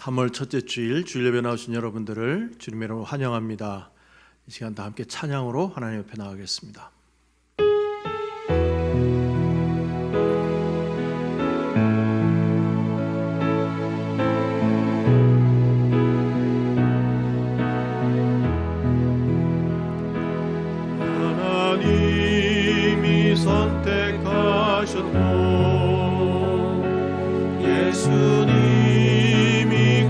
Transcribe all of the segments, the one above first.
3월 첫째 주일 주일예배 나오신 여러분들을 주님의 이름으로 환영합니다. 이 시간 다 함께 찬양으로 하나님 옆에 나가겠습니다. 하나님이 선택하셨고 예수님이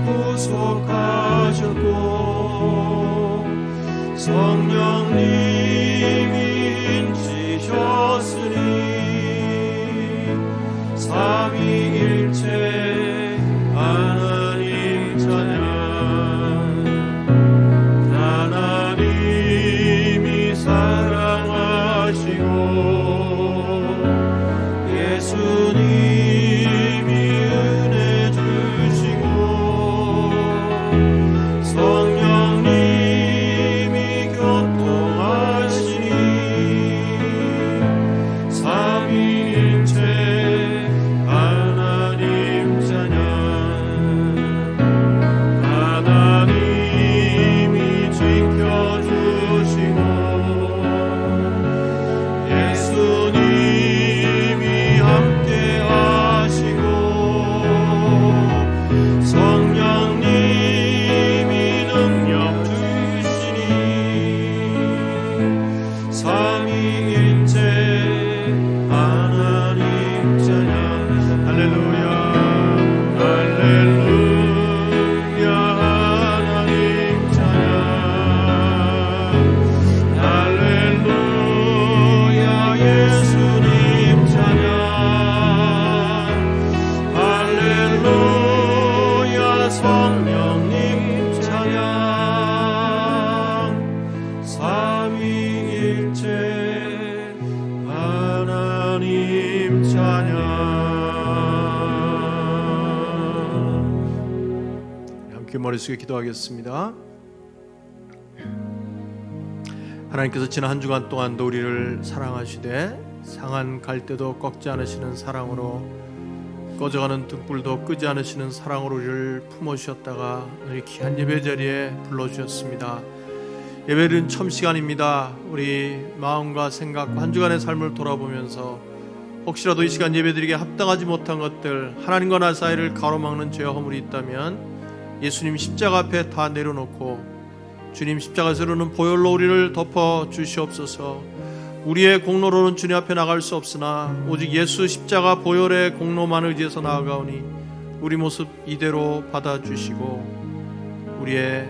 구속하셨고 성령님이 인치셨으니 삼위일체 하나님 찬양. 하나님이 사랑하시고 예수님이 은혜 주시고 성령님이 교통하시니 삼위일체 하나님 찬양. 하나님이 지켜주시고 예수님이 함께하시고 성령님이 능력 주시니 삼위일체 하나님 찬양. 할렐루야 할렐루야 하나님 찬양. 할렐루야 예수님 찬양. 할렐루야 성령님 찬양. 삼위일체 하나님 찬양. 함께 머리 숙여 기도하겠습니다. 하나님께서 지난 한 주간 동안도 우리를 사랑하시되 상한 갈대도 꺾지 않으시는 사랑으로 꺼져가는 등불도 끄지 않으시는 사랑으로 우리를 품어주셨다가 우리 귀한 예배 자리에 불러주셨습니다. 예배는 처음 시간입니다. 우리 마음과 생각과 한 주간의 삶을 돌아보면서 혹시라도 이 시간 예배드리기에 합당하지 못한 것들, 하나님과 나 사이를 가로막는 죄와 허물이 있다면 예수님 십자가 앞에 다 내려놓고 주님 십자가에서는 보혈로 우리를 덮어 주시옵소서. 우리의 공로로는 주님 앞에 나갈 수 없으나 오직 예수 십자가 보혈의 공로만 의지해서 나아가오니 우리 모습 이대로 받아주시고 우리의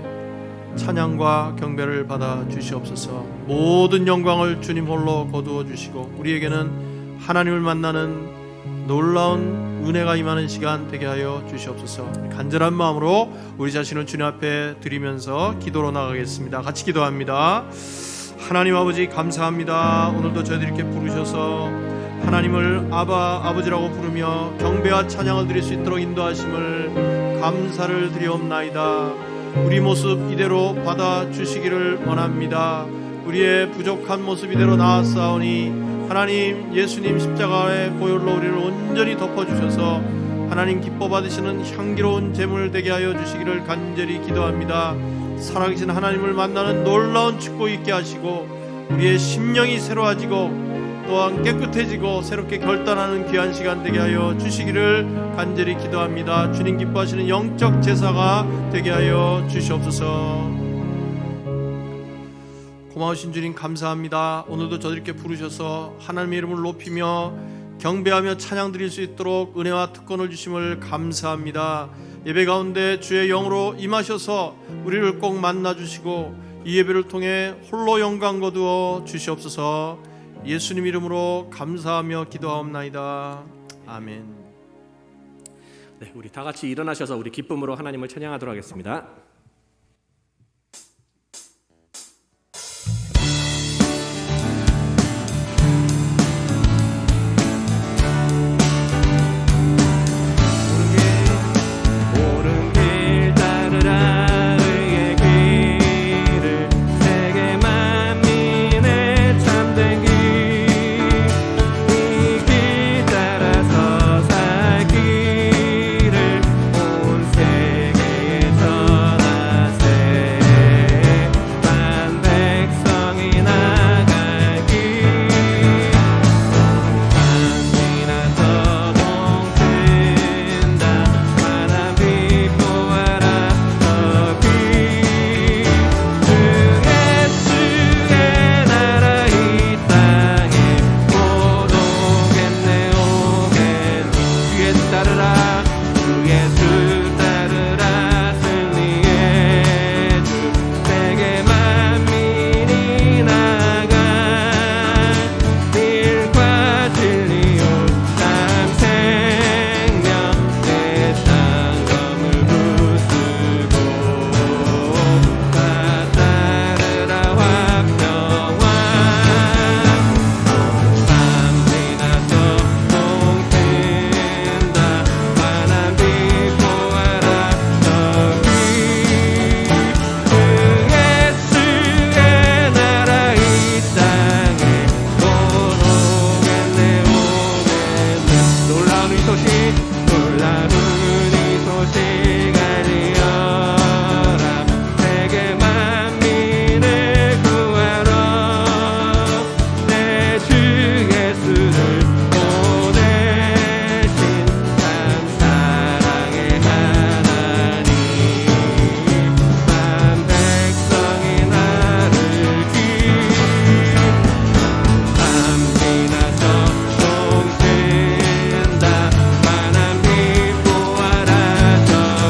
찬양과 경배를 받아 주시옵소서. 모든 영광을 주님 홀로 거두어 주시고 우리에게는 하나님을 만나는 놀라운 은혜가 임하는 시간 되게 하여 주시옵소서. 간절한 마음으로 우리 자신을 주님 앞에 드리면서 기도로 나가겠습니다. 같이 기도합니다. 하나님 아버지 감사합니다. 오늘도 저희들께 부르셔서 하나님을 아버지라고 부르며 경배와 찬양을 드릴 수 있도록 인도하심을 감사를 드리옵나이다. 우리 모습 이대로 받아주시기를 원합니다. 우리의 부족한 모습 이대로 나아싸우니 하나님 예수님 십자가의 보혈로 우리를 온전히 덮어주셔서 하나님 기뻐 받으시는 향기로운 제물 되게 하여 주시기를 간절히 기도합니다. 살아계신 하나님을 만나는 놀라운 축복 있게 하시고 우리의 심령이 새로워지고 또한 깨끗해지고 새롭게 결단하는 귀한 시간 되게 하여 주시기를 간절히 기도합니다. 주님 기뻐하시는 영적 제사가 되게 하여 주시옵소서. 고마우신 주님 감사합니다. 오늘도 저들께 부르셔서 하나님의 이름을 높이며 경배하며 찬양 드릴 수 있도록 은혜와 특권을 주심을 감사합니다. 예배 가운데 주의 영으로 임하셔서 우리를 꼭 만나주시고 이 예배를 통해 홀로 영광 거두어 주시옵소서. 예수님 이름으로 감사하며 기도하옵나이다. 아멘. 네, 우리 다 같이 일어나셔서 우리 기쁨으로 하나님을 찬양하도록 하겠습니다. 옳은 길 따르라 의의 길을 세계 만민의 참된 길 따라서 살 길을 온 세계 따르라 주 예수 따르라 승리의 주 세계 만민이 나가 일과 진리요 참 생명 내 땅검을 부수고 다 따르라 화평화 밤 지나서 동튼다 환한 빛 보아라 저기 그 예수의 나라 이 땅에 곧 오겠네 오겠네 놀라운 이 소식 놀라운 이 소식 알리어라 세계 만민을 구하러 내 주 예수를 보내신 참 사랑의 하나님 한 백성이 나르기 밤 지나서 동튼다 환한 빛 보아라 저기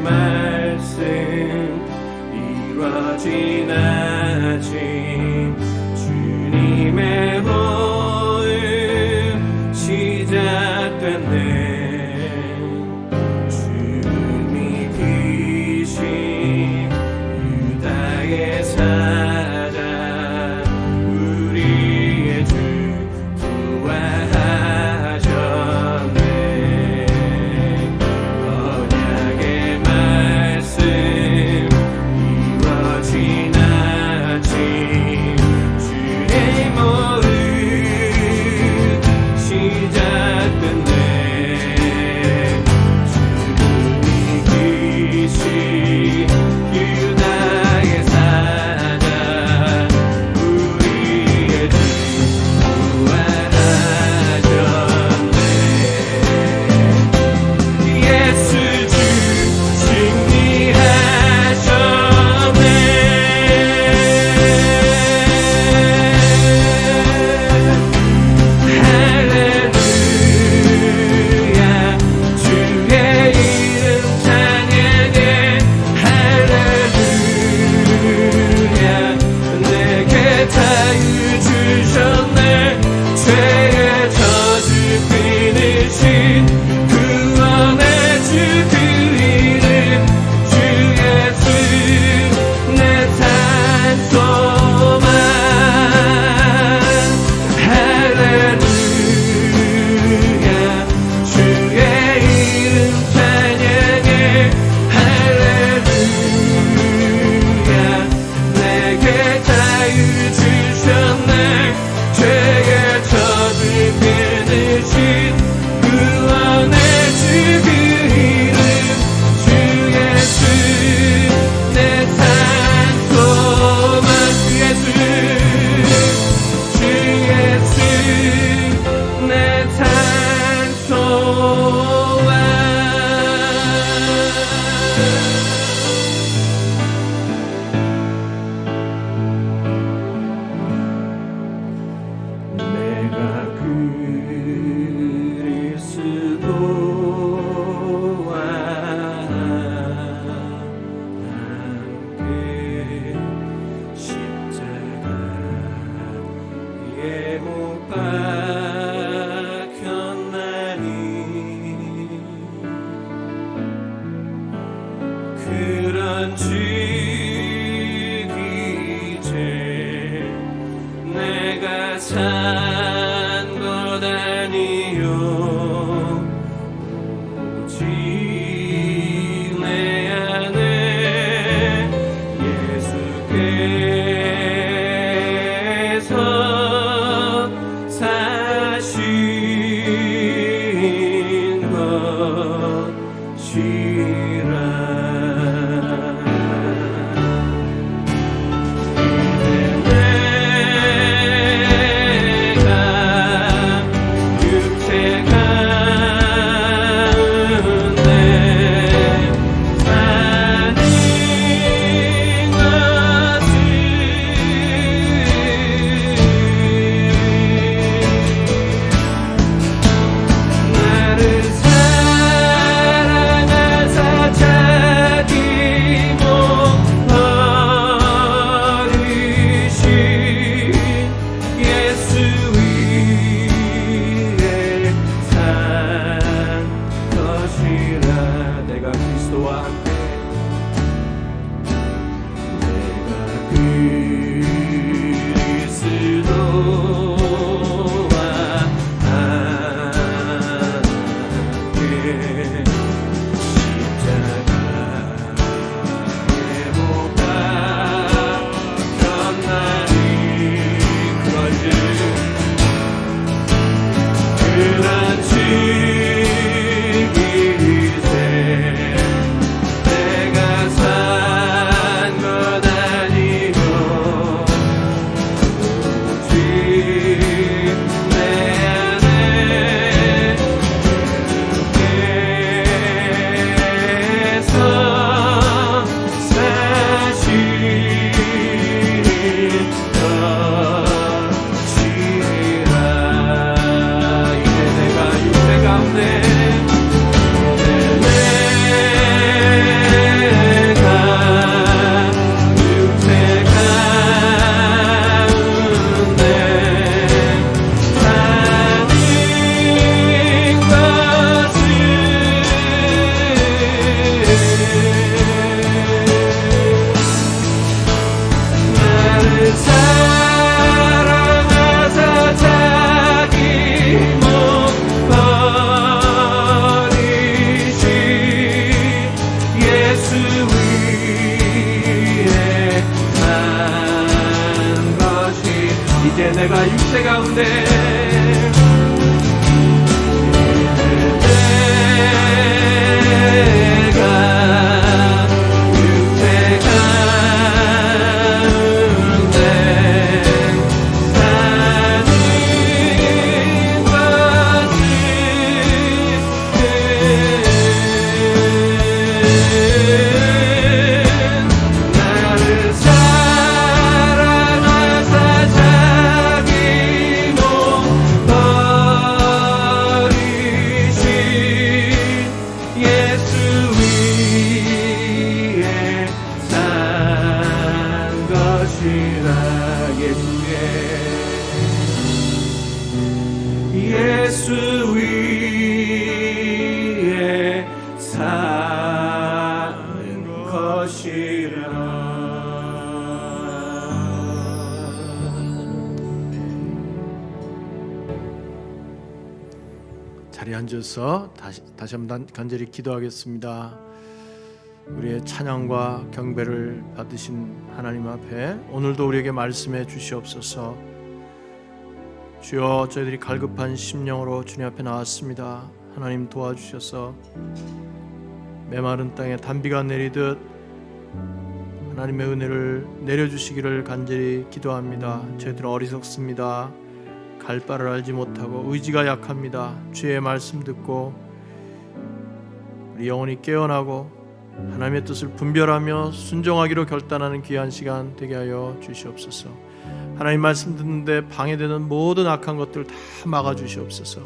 말씀 이루어지나지 주님의 호흡 시작됐네 주님이 귀신 유다의 사자 우리의 주 부활하셨네 언약의 말씀 이루어지나지 주의 모습 시작됐네 주님이 귀신 유다의 사자 우리의 주 부활하셨네 예수 주 승리하셨네 할렐루야 주의 이름 찬양해 할렐루야 내게 자유 주셨네 죄의 저주 끊으신 구원의 주 그 이름 주 예수 내 산소만 할렐루야 주의 이름 찬양해 할렐루야 내게 자유 주셨네 죄의 저주 끊으신 구원의 주 그 이름 주 예수 내 산소만 주 예수 내 산소만 내가 그리스도와 함께 십자가에 못 박혔나니 그런즉 이제 내가 산 것 아니요 오직 내 안에 예수께서 사신 것이라 이제 내가 이제 내가 육체 가운데 예수 위에 사는 것이라. 자리에 앉아서 다시 한번 간절히 기도하겠습니다. 우리의 찬양과 경배를 받으신 하나님 앞에 오늘도 우리에게 말씀해 주시옵소서. 주여, 저희들이 갈급한 심령으로 주님 앞에 나왔습니다. 하나님 도와주셔서 메마른 땅에 단비가 내리듯 하나님의 은혜를 내려주시기를 간절히 기도합니다. 저희들은 어리석습니다. 갈 바를 알지 못하고 의지가 약합니다. 주의 말씀 듣고 우리 영혼이 깨어나고 하나님의 뜻을 분별하며 순종하기로 결단하는 귀한 시간 되게 하여 주시옵소서. 하나님 말씀 듣는데 방해되는 모든 악한 것들을 다 막아주시옵소서.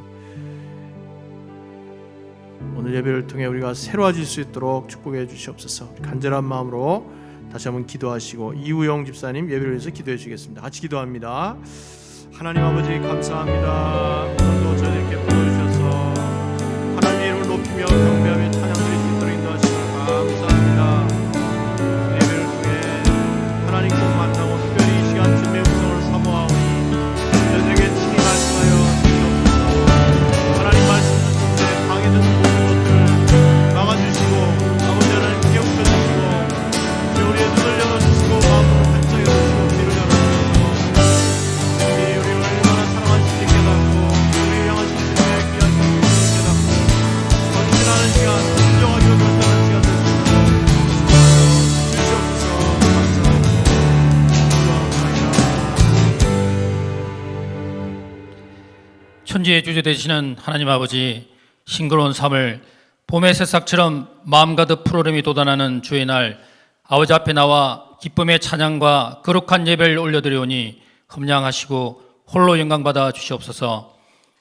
오늘 예배를 통해 우리가 새로워질 수 있도록 축복해 주시옵소서. 간절한 마음으로 다시 한번 기도하시고 이우영 집사님 예배를 위해서 기도해 주시겠습니다. 같이 기도합니다. 하나님 아버지 감사합니다. 오늘도 저희에게 불러주셔서 하나님의 이름을 높이며 경배하며 찬양드릴 수 있도록 인도하시니 감사합니다. 예배를 통해 하나님 꼭 만나고 특별히 이 시간 주님의 음성을 사모하오니 저희에게 친히 말씀하여 주시옵소서. 하나님 말씀 듣는데 방해되는 모든 것들을 막아주시고 아버지 하나님 깨우쳐주시고 우리의 눈을 열어주시고 마음을 활짝 열어주시고 귀를 열어주시고 우리를 얼마나 사랑하시는지 깨닫고 우리를 향하신 주님의 귀한 뜻을 깨닫고 전진하는 시간, 순종하기로 결단하는 시간 될 수 있도록 주시옵소서. 천지의 주제 되시는 하나님 아버지, 싱그러운 삶을 봄의 새싹처럼 마음 가득 푸르름이 돋아나는 주의 날, 아버지 앞에 나와 기쁨의 찬양과 거룩한 예배를 올려드리오니 흠량하시고 홀로 영광받아 주시옵소서.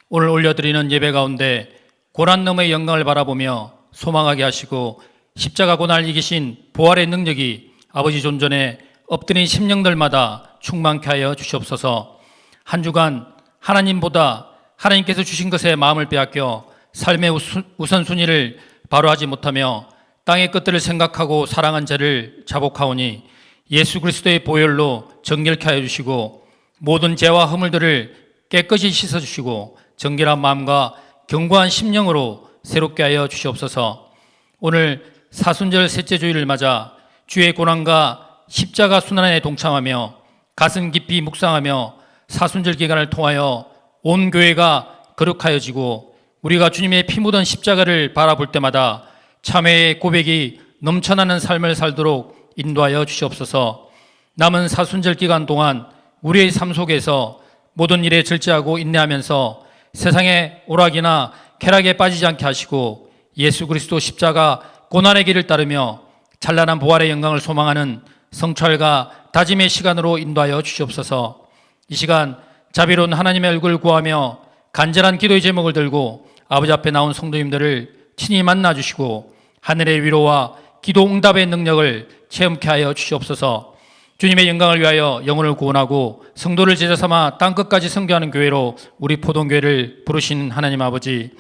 오늘 올려드리는 예배 가운데 고난 너머의 영광을 바라보며 소망하게 하시고 십자가 고난을 이기신 부활의 능력이 아버지 존전에 엎드린 심령들마다 충만케 하여 주시옵소서. 한 주간 하나님보다 하나님께서 주신 것에 마음을 빼앗겨 삶의 우선순위를 바로 하지 못하며 땅의 것들을 생각하고 사랑한 자를 자복하오니 예수 그리스도의 보혈로 정결케 하여 주시고 모든 죄와 허물들을 깨끗이 씻어주시고 정결한 마음과 견고한 심령으로 새롭게 하여 주시옵소서. 오늘 사순절 셋째 주일을 맞아 주의 고난과 십자가 순환에 동참하며 가슴 깊이 묵상하며 사순절 기간을 통하여 온 교회가 거룩하여지고 우리가 주님의 피 묻은 십자가를 바라볼 때마다 참회의 고백이 넘쳐나는 삶을 살도록 인도하여 주시옵소서. 남은 사순절 기간 동안 우리의 삶 속에서 모든 일에 절제하고 인내하면서 세상의 오락이나 쾌락에 빠지지 않게 하시고 예수 그리스도 십자가 고난의 길을 따르며 찬란한 부활의 영광을 소망하는 성찰과 다짐의 시간으로 인도하여 주시옵소서. 이 시간 자비로운 하나님의 얼굴을 구하며 간절한 기도의 제목을 들고 아버지 앞에 나온 성도님들을 친히 만나주시고 하늘의 위로와 기도 응답의 능력을 체험케 하여 주시옵소서. 주님의 영광을 위하여 영혼을 구원하고 성도를 제자 삼아 땅끝까지 선교하는 교회로 우리 포동교회를 부르신 하나님 아버지,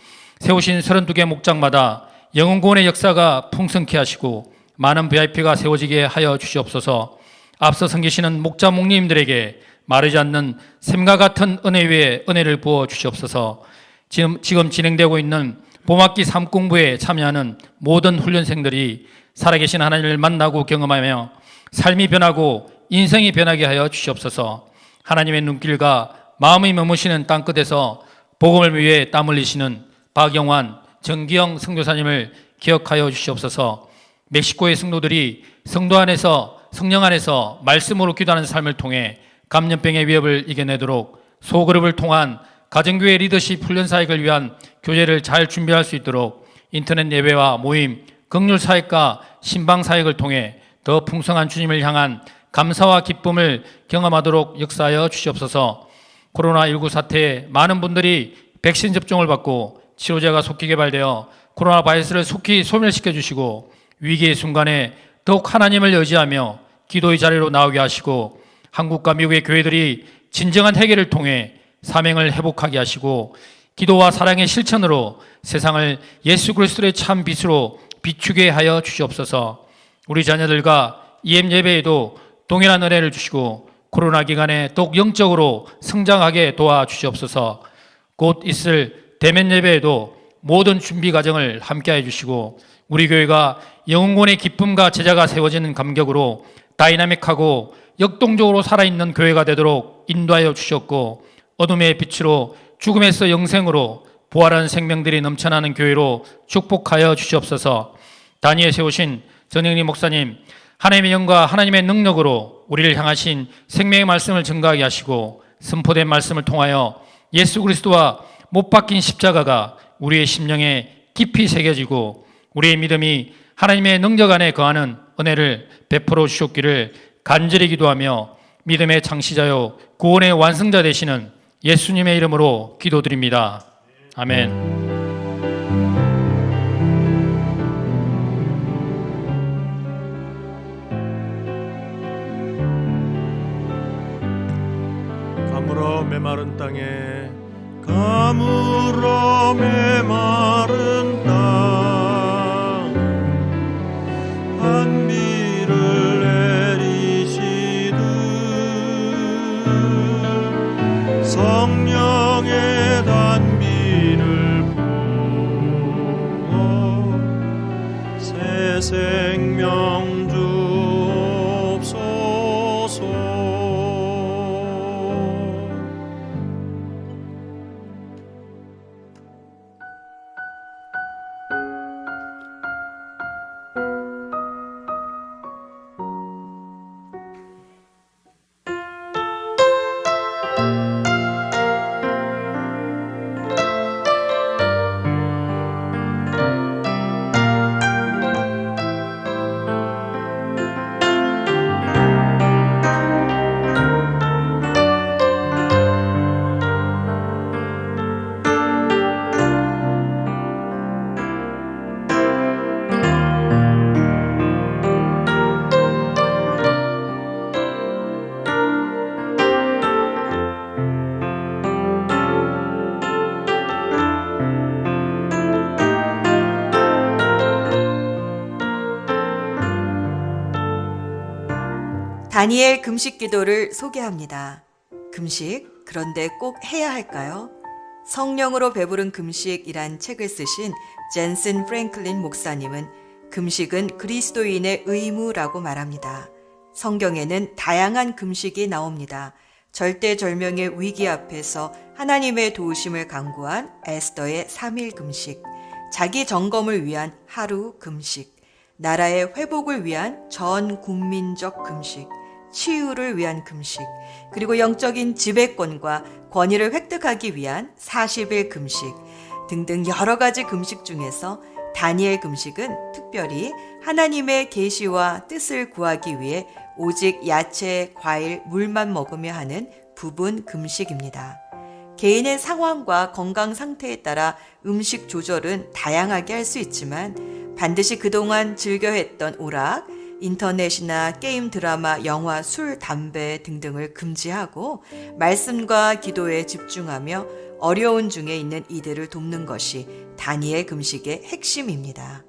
세우신 32개 목장마다 영혼 구원의 역사가 풍성케 하시고 많은 VIP가 세워지게 하여 주시옵소서. 앞서 섬기시는 목자 목님들에게 마르지 않는 샘과 같은 은혜 위에 은혜를 부어 주시옵소서. 지금 진행되고 있는 봄학기 삶공부에 참여하는 모든 훈련생들이 살아계신 하나님을 만나고 경험하며 삶이 변하고 인생이 변하게 하여 주시옵소서. 하나님의 눈길과 마음이 머무시는 땅끝에서 복음을 위해 땀 흘리시는 박영환, 정기영 선교사님을 기억하여 주시옵소서. 멕시코의 성도들이 성도 안에서 성령 안에서 말씀으로 기도하는 삶을 통해 감염병의 위협을 이겨내도록 소그룹을 통한 가정교회 리더십 훈련 사역을 위한 교재를 잘 준비할 수 있도록 인터넷 예배와 모임, 긍휼 사역과 신방 사역을 통해 더 풍성한 주님을 향한 감사와 기쁨을 경험하도록 역사하여 주시옵소서. 코로나19 사태에 많은 분들이 백신 접종을 받고 치료제가 속히 개발되어 코로나 바이러스를 속히 소멸시켜 주시고 위기의 순간에 더욱 하나님을 의지하며 기도의 자리로 나오게 하시고 한국과 미국의 교회들이 진정한 해결을 통해 사명을 회복하게 하시고 기도와 사랑의 실천으로 세상을 예수 그리스도의 참 빛으로 비추게 하여 주시옵소서. 우리 자녀들과 EM 예배에도 동일한 은혜를 주시고 코로나 기간에 더욱 영적으로 성장하게 도와주시옵소서. 곧 있을 대면 예배에도 모든 준비 과정을 함께해 주시고 우리 교회가 영혼의 기쁨과 제자가 세워지는 감격으로 다이나믹하고 역동적으로 살아있는 교회가 되도록 인도하여 주셨고 어둠의 빛으로 죽음에서 영생으로 부활한 생명들이 넘쳐나는 교회로 축복하여 주시옵소서. 단위에 세우신 전영리 목사님, 하나님의 영과 하나님의 능력으로 우리를 향하신 생명의 말씀을 증거하게 하시고 선포된 말씀을 통하여 예수 그리스도와 못 박힌 십자가가 우리의 심령에 깊이 새겨지고 우리의 믿음이 하나님의 능력 안에 거하는 은혜를 베풀어 주셨기를 간절히 기도하며 믿음의 창시자요 구원의 완성자 되시는 예수님의 이름으로 기도드립니다. 아멘. 가물어 메마른 땅에 가물어 메마른 땅 한비를 내리시듯 성령의 단비를 부어 새 생명 주옵소서. 다니엘 금식 기도를 소개합니다. 금식, 그런데 꼭 해야 할까요? 성령으로 배부른 금식이란 책을 쓰신 젠슨 프랭클린 목사님은 금식은 그리스도인의 의무라고 말합니다. 성경에는 다양한 금식이 나옵니다. 절대절명의 위기 앞에서 하나님의 도우심을 간구한 에스더의 3일 금식, 자기 점검을 위한 하루 금식, 나라의 회복을 위한 전 국민적 금식, 치유를 위한 금식, 그리고 영적인 지배권과 권위를 획득하기 위한 40일 금식 등등 여러 가지 금식 중에서 다니엘 금식은 특별히 하나님의 계시와 뜻을 구하기 위해 오직 야채, 과일, 물만 먹으며 하는 부분 금식입니다. 개인의 상황과 건강 상태에 따라 음식 조절은 다양하게 할 수 있지만 반드시 그동안 즐겨 했던 오락, 인터넷이나 게임, 드라마, 영화, 술, 담배 등등을 금지하고 말씀과 기도에 집중하며 어려운 중에 있는 이들을 돕는 것이 다니엘 금식의 핵심입니다.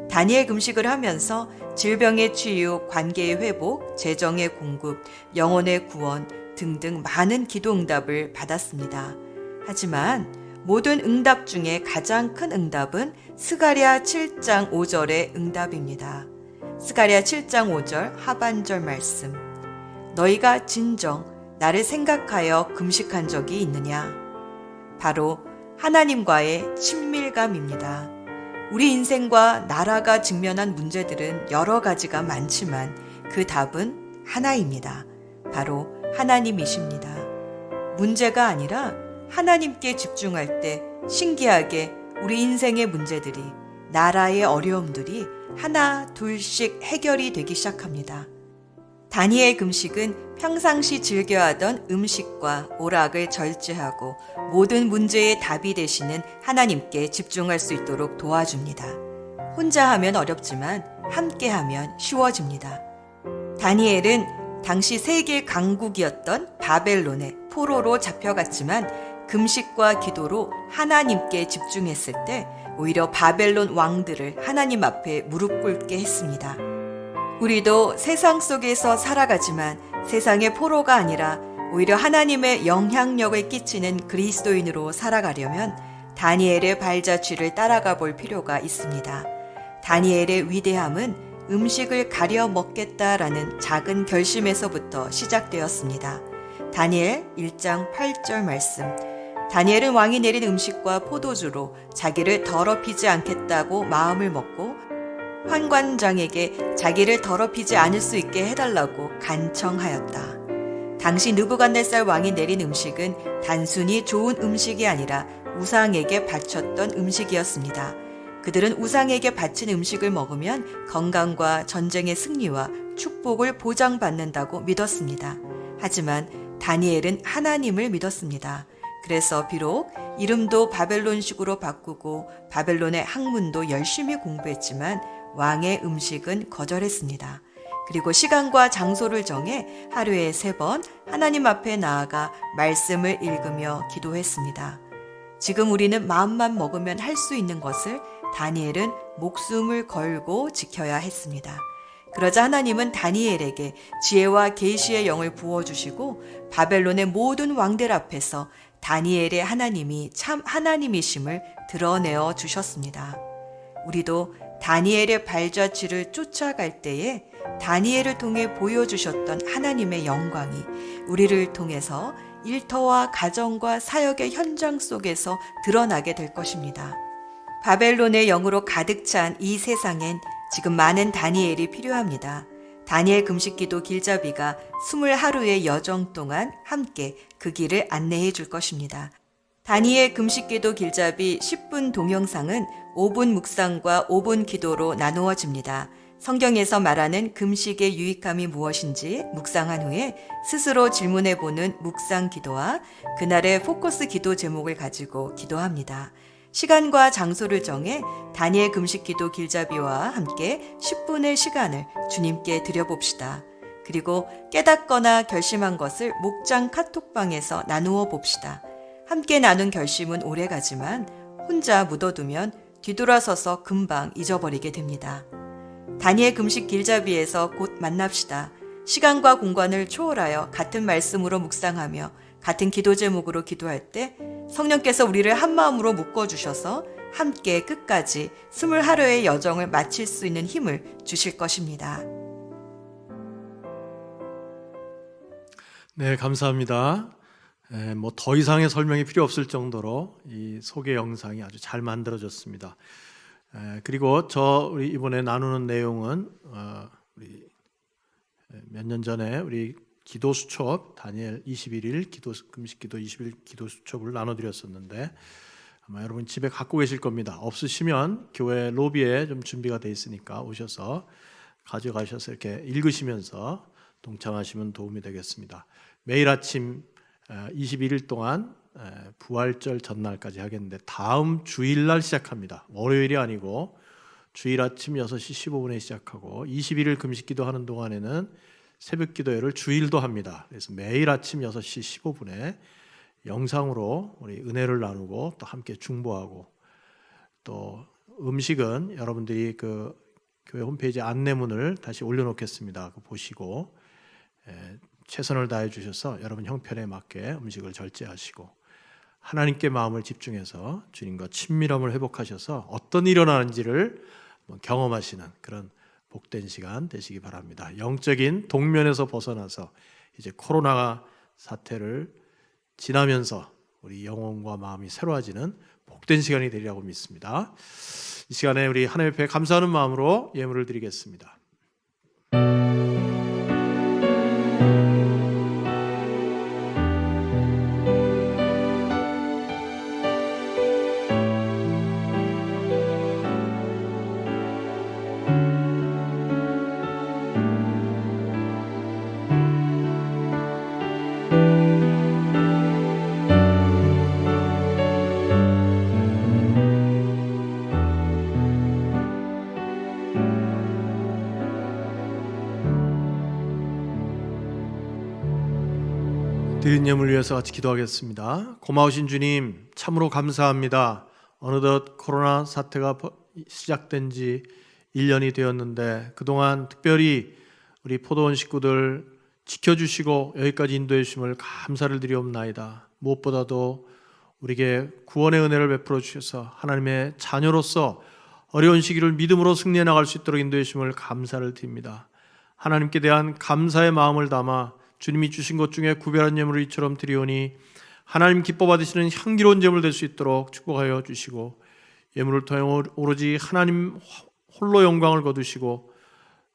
다니엘 금식을 하면서 질병의 치유, 관계의 회복, 재정의 공급, 영혼의 구원 등등 많은 기도 응답을 받았습니다. 하지만 모든 응답 중에 가장 큰 응답은 스가랴 7장 5절의 응답입니다. 스가랴 7장 5절 하반절 말씀. 너희가 진정 나를 생각하여 금식한 적이 있느냐? 바로 하나님과의 친밀감입니다. 우리 인생과 나라가 직면한 문제들은 여러 가지가 많지만 그 답은 하나입니다. 바로 하나님이십니다. 문제가 아니라 하나님께 집중할 때 신기하게 우리 인생의 문제들이, 나라의 어려움들이 하나 둘씩 해결이 되기 시작합니다. 다니엘 금식은 평상시 즐겨하던 음식과 오락을 절제하고 모든 문제의 답이 되시는 하나님께 집중할 수 있도록 도와줍니다. 혼자 하면 어렵지만 함께 하면 쉬워집니다. 다니엘은 당시 세계 강국이었던 바벨론의 포로로 잡혀갔지만 금식과 기도로 하나님께 집중했을 때 오히려 바벨론 왕들을 하나님 앞에 무릎 꿇게 했습니다. 우리도 세상 속에서 살아가지만 세상의 포로가 아니라 오히려 하나님의 영향력을 끼치는 그리스도인으로 살아가려면 다니엘의 발자취를 따라가 볼 필요가 있습니다. 다니엘의 위대함은 음식을 가려 먹겠다라는 작은 결심에서부터 시작되었습니다. 다니엘 1장 8절 말씀. 다니엘은 왕이 내린 음식과 포도주로 자기를 더럽히지 않겠다고 마음을 먹고 환관장에게 자기를 더럽히지 않을 수 있게 해달라고 간청하였다. 당시 느부갓네살 왕이 내린 음식은 단순히 좋은 음식이 아니라 우상에게 바쳤던 음식이었습니다. 그들은 우상에게 바친 음식을 먹으면 건강과 전쟁의 승리와 축복을 보장받는다고 믿었습니다. 하지만 다니엘은 하나님을 믿었습니다. 그래서 비록 이름도 바벨론식으로 바꾸고 바벨론의 학문도 열심히 공부했지만 왕의 음식은 거절했습니다. 그리고 시간과 장소를 정해 하루에 3번 하나님 앞에 나아가 말씀을 읽으며 기도했습니다. 지금 우리는 마음만 먹으면 할 수 있는 것을 다니엘은 목숨을 걸고 지켜야 했습니다. 그러자 하나님은 다니엘에게 지혜와 계시의 영을 부어주시고 바벨론의 모든 왕들 앞에서 다니엘의 하나님이 참 하나님이심을 드러내어 주셨습니다. 우리도 다니엘의 발자취를 쫓아갈 때에 다니엘을 통해 보여주셨던 하나님의 영광이 우리를 통해서 일터와 가정과 사역의 현장 속에서 드러나게 될 것입니다. 바벨론의 영으로 가득 찬 이 세상엔 지금 많은 다니엘이 필요합니다. 다니엘 금식기도 길잡이가 20하루의 여정 동안 함께 그 길을 안내해 줄 것입니다. 다니엘 금식기도 길잡이 10분 동영상은 5분 묵상과 5분 기도로 나누어집니다. 성경에서 말하는 금식의 유익함이 무엇인지 묵상한 후에 스스로 질문해보는 묵상 기도와 그날의 포커스 기도 제목을 가지고 기도합니다. 시간과 장소를 정해 다니엘 금식 기도 길잡이와 함께 10분의 시간을 주님께 드려봅시다. 그리고 깨닫거나 결심한 것을 목장 카톡방에서 나누어 봅시다. 함께 나눈 결심은 오래가지만 혼자 묻어두면 뒤돌아서서 금방 잊어버리게 됩니다. 다니엘 금식 길잡이에서 곧 만납시다. 시간과 공간을 초월하여 같은 말씀으로 묵상하며 같은 기도 제목으로 기도할 때 성령께서 우리를 한마음으로 묶어주셔서 함께 끝까지 20하루의 여정을 마칠 수 있는 힘을 주실 것입니다. 네, 감사합니다. 뭐 더 이상의 설명이 필요 없을 정도로 이 소개 영상이 아주 잘 만들어졌습니다. 그리고 우리 이번에 나누는 내용은 우리 몇 년 전에 우리 기도 수첩 다니엘 21일 금식기도 20일 기도 수첩을 나눠드렸었는데 아마 여러분 집에 갖고 계실 겁니다. 없으시면 교회 로비에 좀 준비가 돼 있으니까 오셔서 가져가셔서 이렇게 읽으시면서 동참하시면 도움이 되겠습니다. 매일 아침 21일 동안 부활절 전날까지 하겠는데 다음 주일날 시작합니다. 월요일이 아니고 주일 아침 6시 15분에 시작하고 21일 금식기도 하는 동안에는 새벽 기도회를 주일도 합니다. 그래서 매일 아침 6시 15분에 영상으로 우리 은혜를 나누고 또 함께 중보하고 또 음식은 여러분들이 그 교회 홈페이지 안내문을 다시 올려놓겠습니다. 그거 보시고 최선을 다해 주셔서 여러분 형편에 맞게 음식을 절제하시고 하나님께 마음을 집중해서 주님과 친밀함을 회복하셔서 어떤 일이 일어나는지를 경험하시는 그런 복된 시간 되시기 바랍니다. 영적인 동면에서 벗어나서 이제 코로나가 사태를 지나면서 우리 영혼과 마음이 새로워지는 복된 시간이 되리라고 믿습니다. 이 시간에 우리 하나님 앞에 감사하는 마음으로 예물을 드리겠습니다. 드린 예물 위해서 같이 기도하겠습니다. 고마우신 주님, 참으로 감사합니다. 어느덧 코로나 사태가 시작된 지 1년이 되었는데 그동안 특별히 우리 포도원 식구들 지켜주시고 여기까지 인도해 주심을 감사를 드리옵나이다. 무엇보다도 우리에게 구원의 은혜를 베풀어 주셔서 하나님의 자녀로서 어려운 시기를 믿음으로 승리해 나갈 수 있도록 인도해 주심을 감사를 드립니다. 하나님께 대한 감사의 마음을 담아 주님이 주신 것 중에 구별한 예물을 이처럼 드리오니 하나님 기뻐 받으시는 향기로운 제물 될 수 있도록 축복하여 주시고 예물을 통해 오로지 하나님 홀로 영광을 거두시고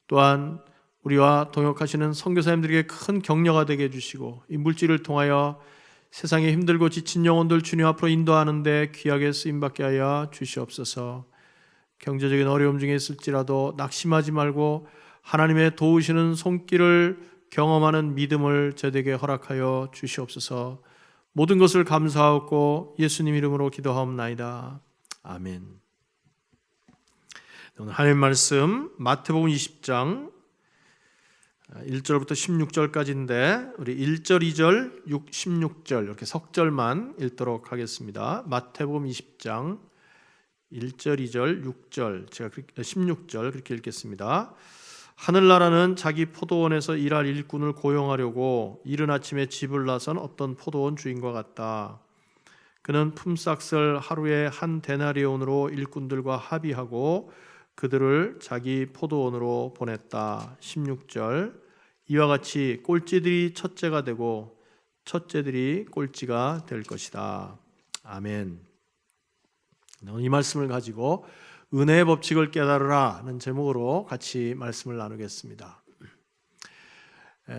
또한 우리와 동역하시는 선교사님들에게 큰 격려가 되게 해주시고 이 물질을 통하여 세상에 힘들고 지친 영혼들 주님 앞으로 인도하는데 귀하게 쓰임받게 하여 주시옵소서. 경제적인 어려움 중에 있을지라도 낙심하지 말고 하나님의 도우시는 손길을 경험하는 믿음을 저에게 허락하여 주시옵소서. 모든 것을 감사하고 예수님 이름으로 기도하옵나이다. 아멘. 오늘 하나님 말씀 마태복음 20장 1절부터 16절까지인데 우리 1절, 2절, 6, 16절 이렇게 석절만 읽도록 하겠습니다. 마태복음 20장 1절, 2절, 6절, 제가 16절 그렇게 읽겠습니다. 하늘나라는 자기 포도원에서 일할 일꾼을 고용하려고 이른 아침에 집을 나선 어떤 포도원 주인과 같다. 그는 품삯을 하루에 한 데나리온으로 일꾼들과 합의하고 그들을 자기 포도원으로 보냈다. 16절 이와 같이 꼴찌들이 첫째가 되고 첫째들이 꼴찌가 될 것이다. 아멘. 이 말씀을 가지고 은혜의 법칙을 깨달으라는 제목으로 같이 말씀을 나누겠습니다.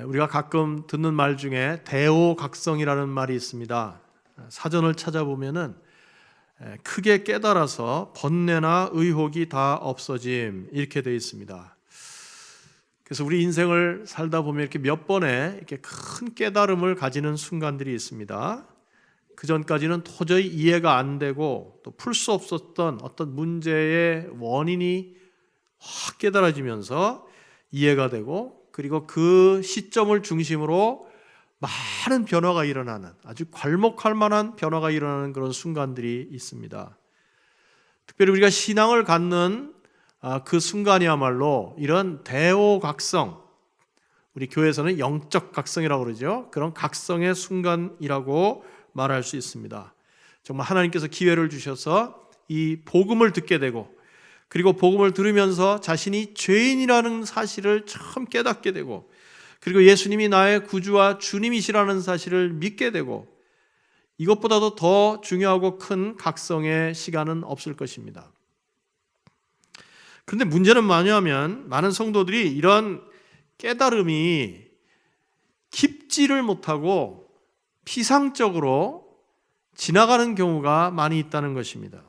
우리가 가끔 듣는 말 중에 대오각성이라는 말이 있습니다. 사전을 찾아보면은 크게 깨달아서 번뇌나 의혹이 다 없어짐 이렇게 되어 있습니다. 그래서 우리 인생을 살다 보면 이렇게 몇 번의 이렇게 큰 깨달음을 가지는 순간들이 있습니다. 그 전까지는 도저히 이해가 안 되고 또 풀 수 없었던 어떤 문제의 원인이 확 깨달아지면서 이해가 되고 그리고 그 시점을 중심으로 많은 변화가 일어나는 아주 괄목할 만한 변화가 일어나는 그런 순간들이 있습니다. 특별히 우리가 신앙을 갖는 그 순간이야말로 이런 대오각성, 우리 교회에서는 영적 각성이라고 그러죠. 그런 각성의 순간이라고 말할 수 있습니다. 정말 하나님께서 기회를 주셔서 이 복음을 듣게 되고 그리고 복음을 들으면서 자신이 죄인이라는 사실을 처음 깨닫게 되고 그리고 예수님이 나의 구주와 주님이시라는 사실을 믿게 되고 이것보다도 더 중요하고 큰 각성의 시간은 없을 것입니다. 그런데 문제는 뭐냐면 많은 성도들이 이런 깨달음이 깊지를 못하고 피상적으로 지나가는 경우가 많이 있다는 것입니다.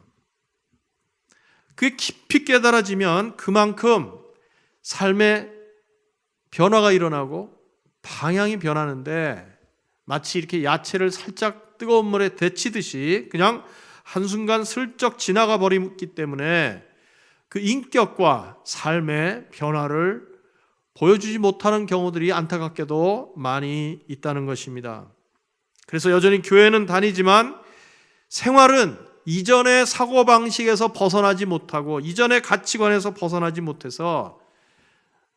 그게 깊이 깨달아지면 그만큼 삶의 변화가 일어나고 방향이 변하는데 마치 이렇게 야채를 살짝 뜨거운 물에 데치듯이 그냥 한순간 슬쩍 지나가 버리기 때문에 그 인격과 삶의 변화를 보여주지 못하는 경우들이 안타깝게도 많이 있다는 것입니다. 그래서 여전히 교회는 다니지만 생활은 이전의 사고방식에서 벗어나지 못하고 이전의 가치관에서 벗어나지 못해서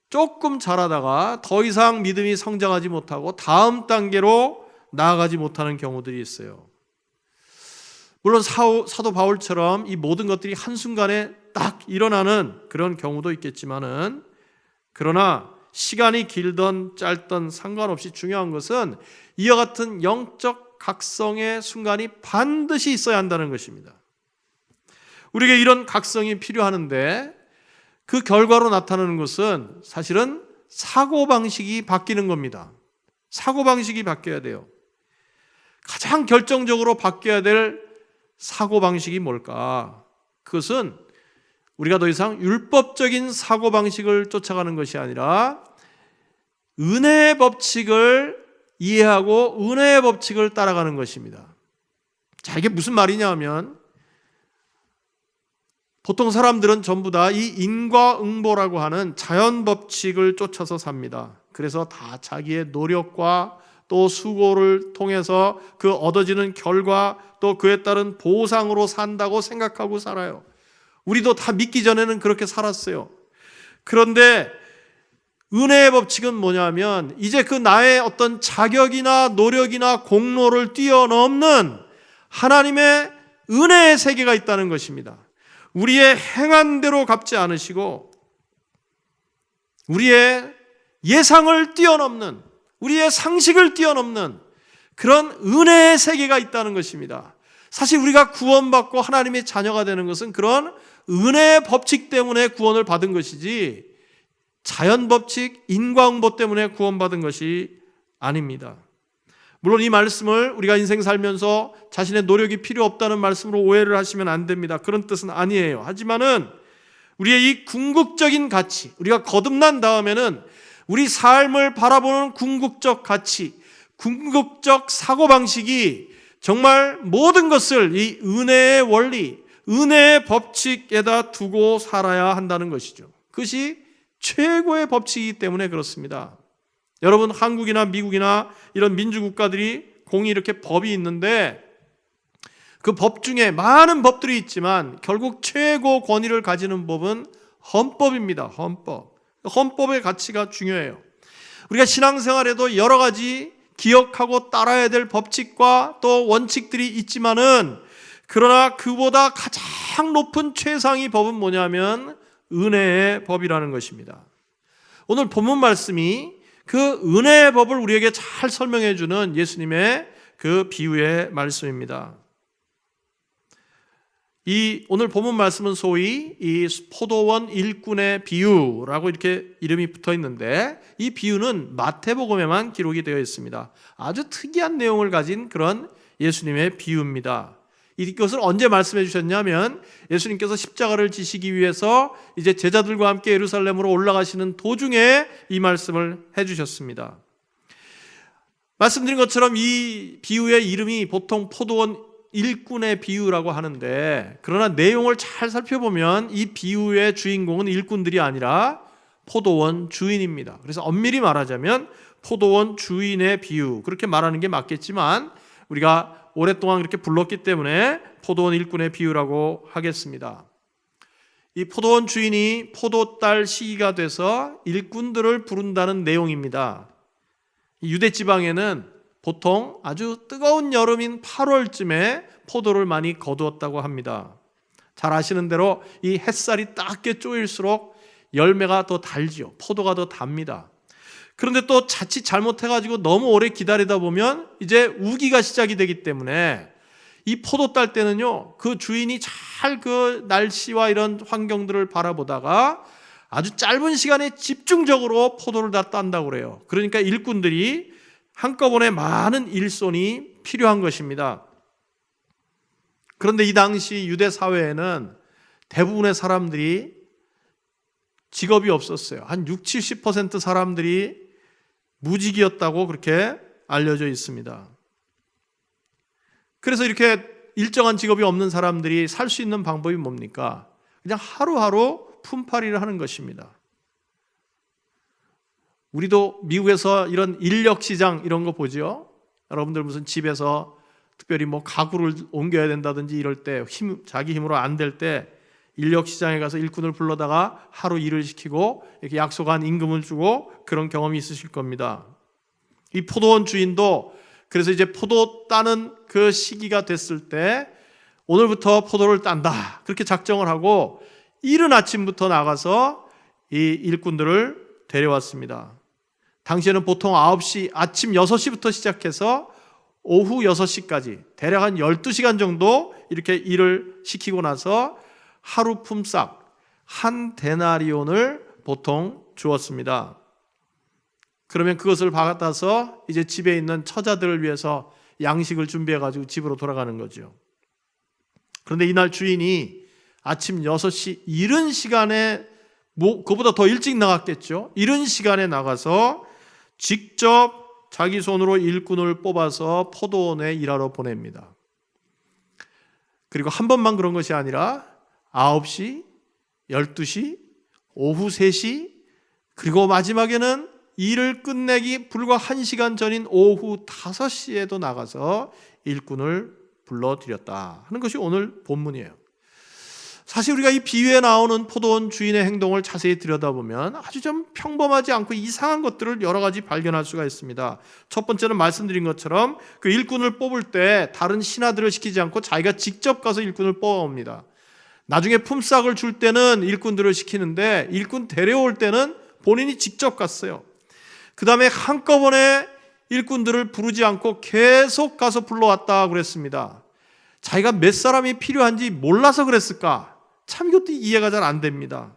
조금 잘하다가 더 이상 믿음이 성장하지 못하고 다음 단계로 나아가지 못하는 경우들이 있어요. 물론 사도 바울처럼 이 모든 것들이 한순간에 딱 일어나는 그런 경우도 있겠지만은 그러나 시간이 길든 짧든 상관없이 중요한 것은 이와 같은 영적 각성의 순간이 반드시 있어야 한다는 것입니다. 우리에게 이런 각성이 필요하는데 그 결과로 나타나는 것은 사실은 사고방식이 바뀌는 겁니다. 사고방식이 바뀌어야 돼요. 가장 결정적으로 바뀌어야 될 사고방식이 뭘까? 그것은 우리가 더 이상 율법적인 사고방식을 쫓아가는 것이 아니라 은혜의 법칙을 이해하고 은혜의 법칙을 따라가는 것입니다. 자, 이게 무슨 말이냐 하면 보통 사람들은 전부 다 이 인과응보라고 하는 자연 법칙을 쫓아서 삽니다. 그래서 다 자기의 노력과 또 수고를 통해서 그 얻어지는 결과 또 그에 따른 보상으로 산다고 생각하고 살아요. 우리도 다 믿기 전에는 그렇게 살았어요. 그런데 은혜의 법칙은 뭐냐면 이제 그 나의 어떤 자격이나 노력이나 공로를 뛰어넘는 하나님의 은혜의 세계가 있다는 것입니다. 우리의 행한 대로 갚지 않으시고 우리의 예상을 뛰어넘는, 우리의 상식을 뛰어넘는 그런 은혜의 세계가 있다는 것입니다. 사실 우리가 구원받고 하나님의 자녀가 되는 것은 그런 은혜의 법칙 때문에 구원을 받은 것이지 자연 법칙, 인과응보 때문에 구원받은 것이 아닙니다. 물론 이 말씀을 우리가 인생 살면서 자신의 노력이 필요 없다는 말씀으로 오해를 하시면 안 됩니다. 그런 뜻은 아니에요. 하지만은 우리의 이 궁극적인 가치, 우리가 거듭난 다음에는 우리 삶을 바라보는 궁극적 가치, 궁극적 사고방식이 정말 모든 것을 이 은혜의 원리, 은혜의 법칙에다 두고 살아야 한다는 것이죠. 그것이 최고의 법칙이기 때문에 그렇습니다. 여러분, 한국이나 미국이나 이런 민주국가들이 공이 이렇게 법이 있는데 그 법 중에 많은 법들이 있지만 결국 최고 권위를 가지는 법은 헌법입니다. 헌법. 헌법의 가치가 중요해요. 우리가 신앙생활에도 여러 가지 기억하고 따라야 될 법칙과 또 원칙들이 있지만은 그러나 그보다 가장 높은 최상위 법은 뭐냐면 은혜의 법이라는 것입니다. 오늘 본문 말씀이 그 은혜의 법을 우리에게 잘 설명해 주는 예수님의 그 비유의 말씀입니다. 이 오늘 본문 말씀은 소위 이 포도원 일꾼의 비유라고 이렇게 이름이 붙어 있는데 이 비유는 마태복음에만 기록이 되어 있습니다. 아주 특이한 내용을 가진 그런 예수님의 비유입니다. 이것을 언제 말씀해 주셨냐면 예수님께서 십자가를 지시기 위해서 이제 제자들과 함께 예루살렘으로 올라가시는 도중에 이 말씀을 해 주셨습니다. 말씀드린 것처럼 이 비유의 이름이 보통 포도원 일꾼의 비유라고 하는데 그러나 내용을 잘 살펴보면 이 비유의 주인공은 일꾼들이 아니라 포도원 주인입니다. 그래서 엄밀히 말하자면 포도원 주인의 비유 그렇게 말하는 게 맞겠지만 우리가 오랫동안 그렇게 불렀기 때문에 포도원 일꾼의 비유라고 하겠습니다. 이 포도원 주인이 포도딸 시기가 돼서 일꾼들을 부른다는 내용입니다. 유대 지방에는 보통 아주 뜨거운 여름인 8월쯤에 포도를 많이 거두었다고 합니다. 잘 아시는 대로 이 햇살이 따갑게 쪼일수록 열매가 더 달지요. 포도가 더 답니다. 그런데 또 자칫 잘못해가지고 너무 오래 기다리다 보면 이제 우기가 시작이 되기 때문에 이 포도 딸 때는요, 그 주인이 잘 그 날씨와 이런 환경들을 바라보다가 아주 짧은 시간에 집중적으로 포도를 다 딴다고 그래요. 그러니까 일꾼들이 한꺼번에 많은 일손이 필요한 것입니다. 그런데 이 당시 유대 사회에는 대부분의 사람들이 직업이 없었어요. 한 60-70% 사람들이 무직이었다고 그렇게 알려져 있습니다. 그래서 이렇게 일정한 직업이 없는 사람들이 살 수 있는 방법이 뭡니까? 그냥 하루하루 품팔이를 하는 것입니다. 우리도 미국에서 이런 인력시장 이런 거 보죠? 여러분들 무슨 집에서 특별히 뭐 가구를 옮겨야 된다든지 이럴 때 자기 힘으로 안 될 때 인력시장에 가서 일꾼을 불러다가 하루 일을 시키고 이렇게 약속한 임금을 주고 그런 경험이 있으실 겁니다. 이 포도원 주인도 그래서 이제 포도 따는 그 시기가 됐을 때 오늘부터 포도를 딴다 그렇게 작정을 하고 이른 아침부터 나가서 이 일꾼들을 데려왔습니다. 당시에는 보통 9시, 아침 6시부터 시작해서 오후 6시까지 대략 한 12시간 정도 이렇게 일을 시키고 나서 하루 품삯 한 데나리온을 보통 주었습니다. 그러면 그것을 받아서 이제 집에 있는 처자들을 위해서 양식을 준비해가지고 집으로 돌아가는 거죠. 그런데 이날 주인이 아침 6시 이른 시간에, 그보다 더 일찍 나갔겠죠. 이른 시간에 나가서 직접 자기 손으로 일꾼을 뽑아서 포도원에 일하러 보냅니다. 그리고 한 번만 그런 것이 아니라 9시, 12시, 오후 3시, 그리고 마지막에는 일을 끝내기 불과 1시간 전인 오후 5시에도 나가서 일꾼을 불러들였다 하는 것이 오늘 본문이에요. 사실 우리가 이 비유에 나오는 포도원 주인의 행동을 자세히 들여다보면 아주 좀 평범하지 않고 이상한 것들을 여러 가지 발견할 수가 있습니다. 첫 번째는 말씀드린 것처럼 그 일꾼을 뽑을 때 다른 신하들을 시키지 않고 자기가 직접 가서 일꾼을 뽑아옵니다. 나중에 품삯을 줄 때는 일꾼들을 시키는데 일꾼 데려올 때는 본인이 직접 갔어요. 그 다음에 한꺼번에 일꾼들을 부르지 않고 계속 가서 불러왔다 그랬습니다. 자기가 몇 사람이 필요한지 몰라서 그랬을까? 참 이것도 이해가 잘 안 됩니다.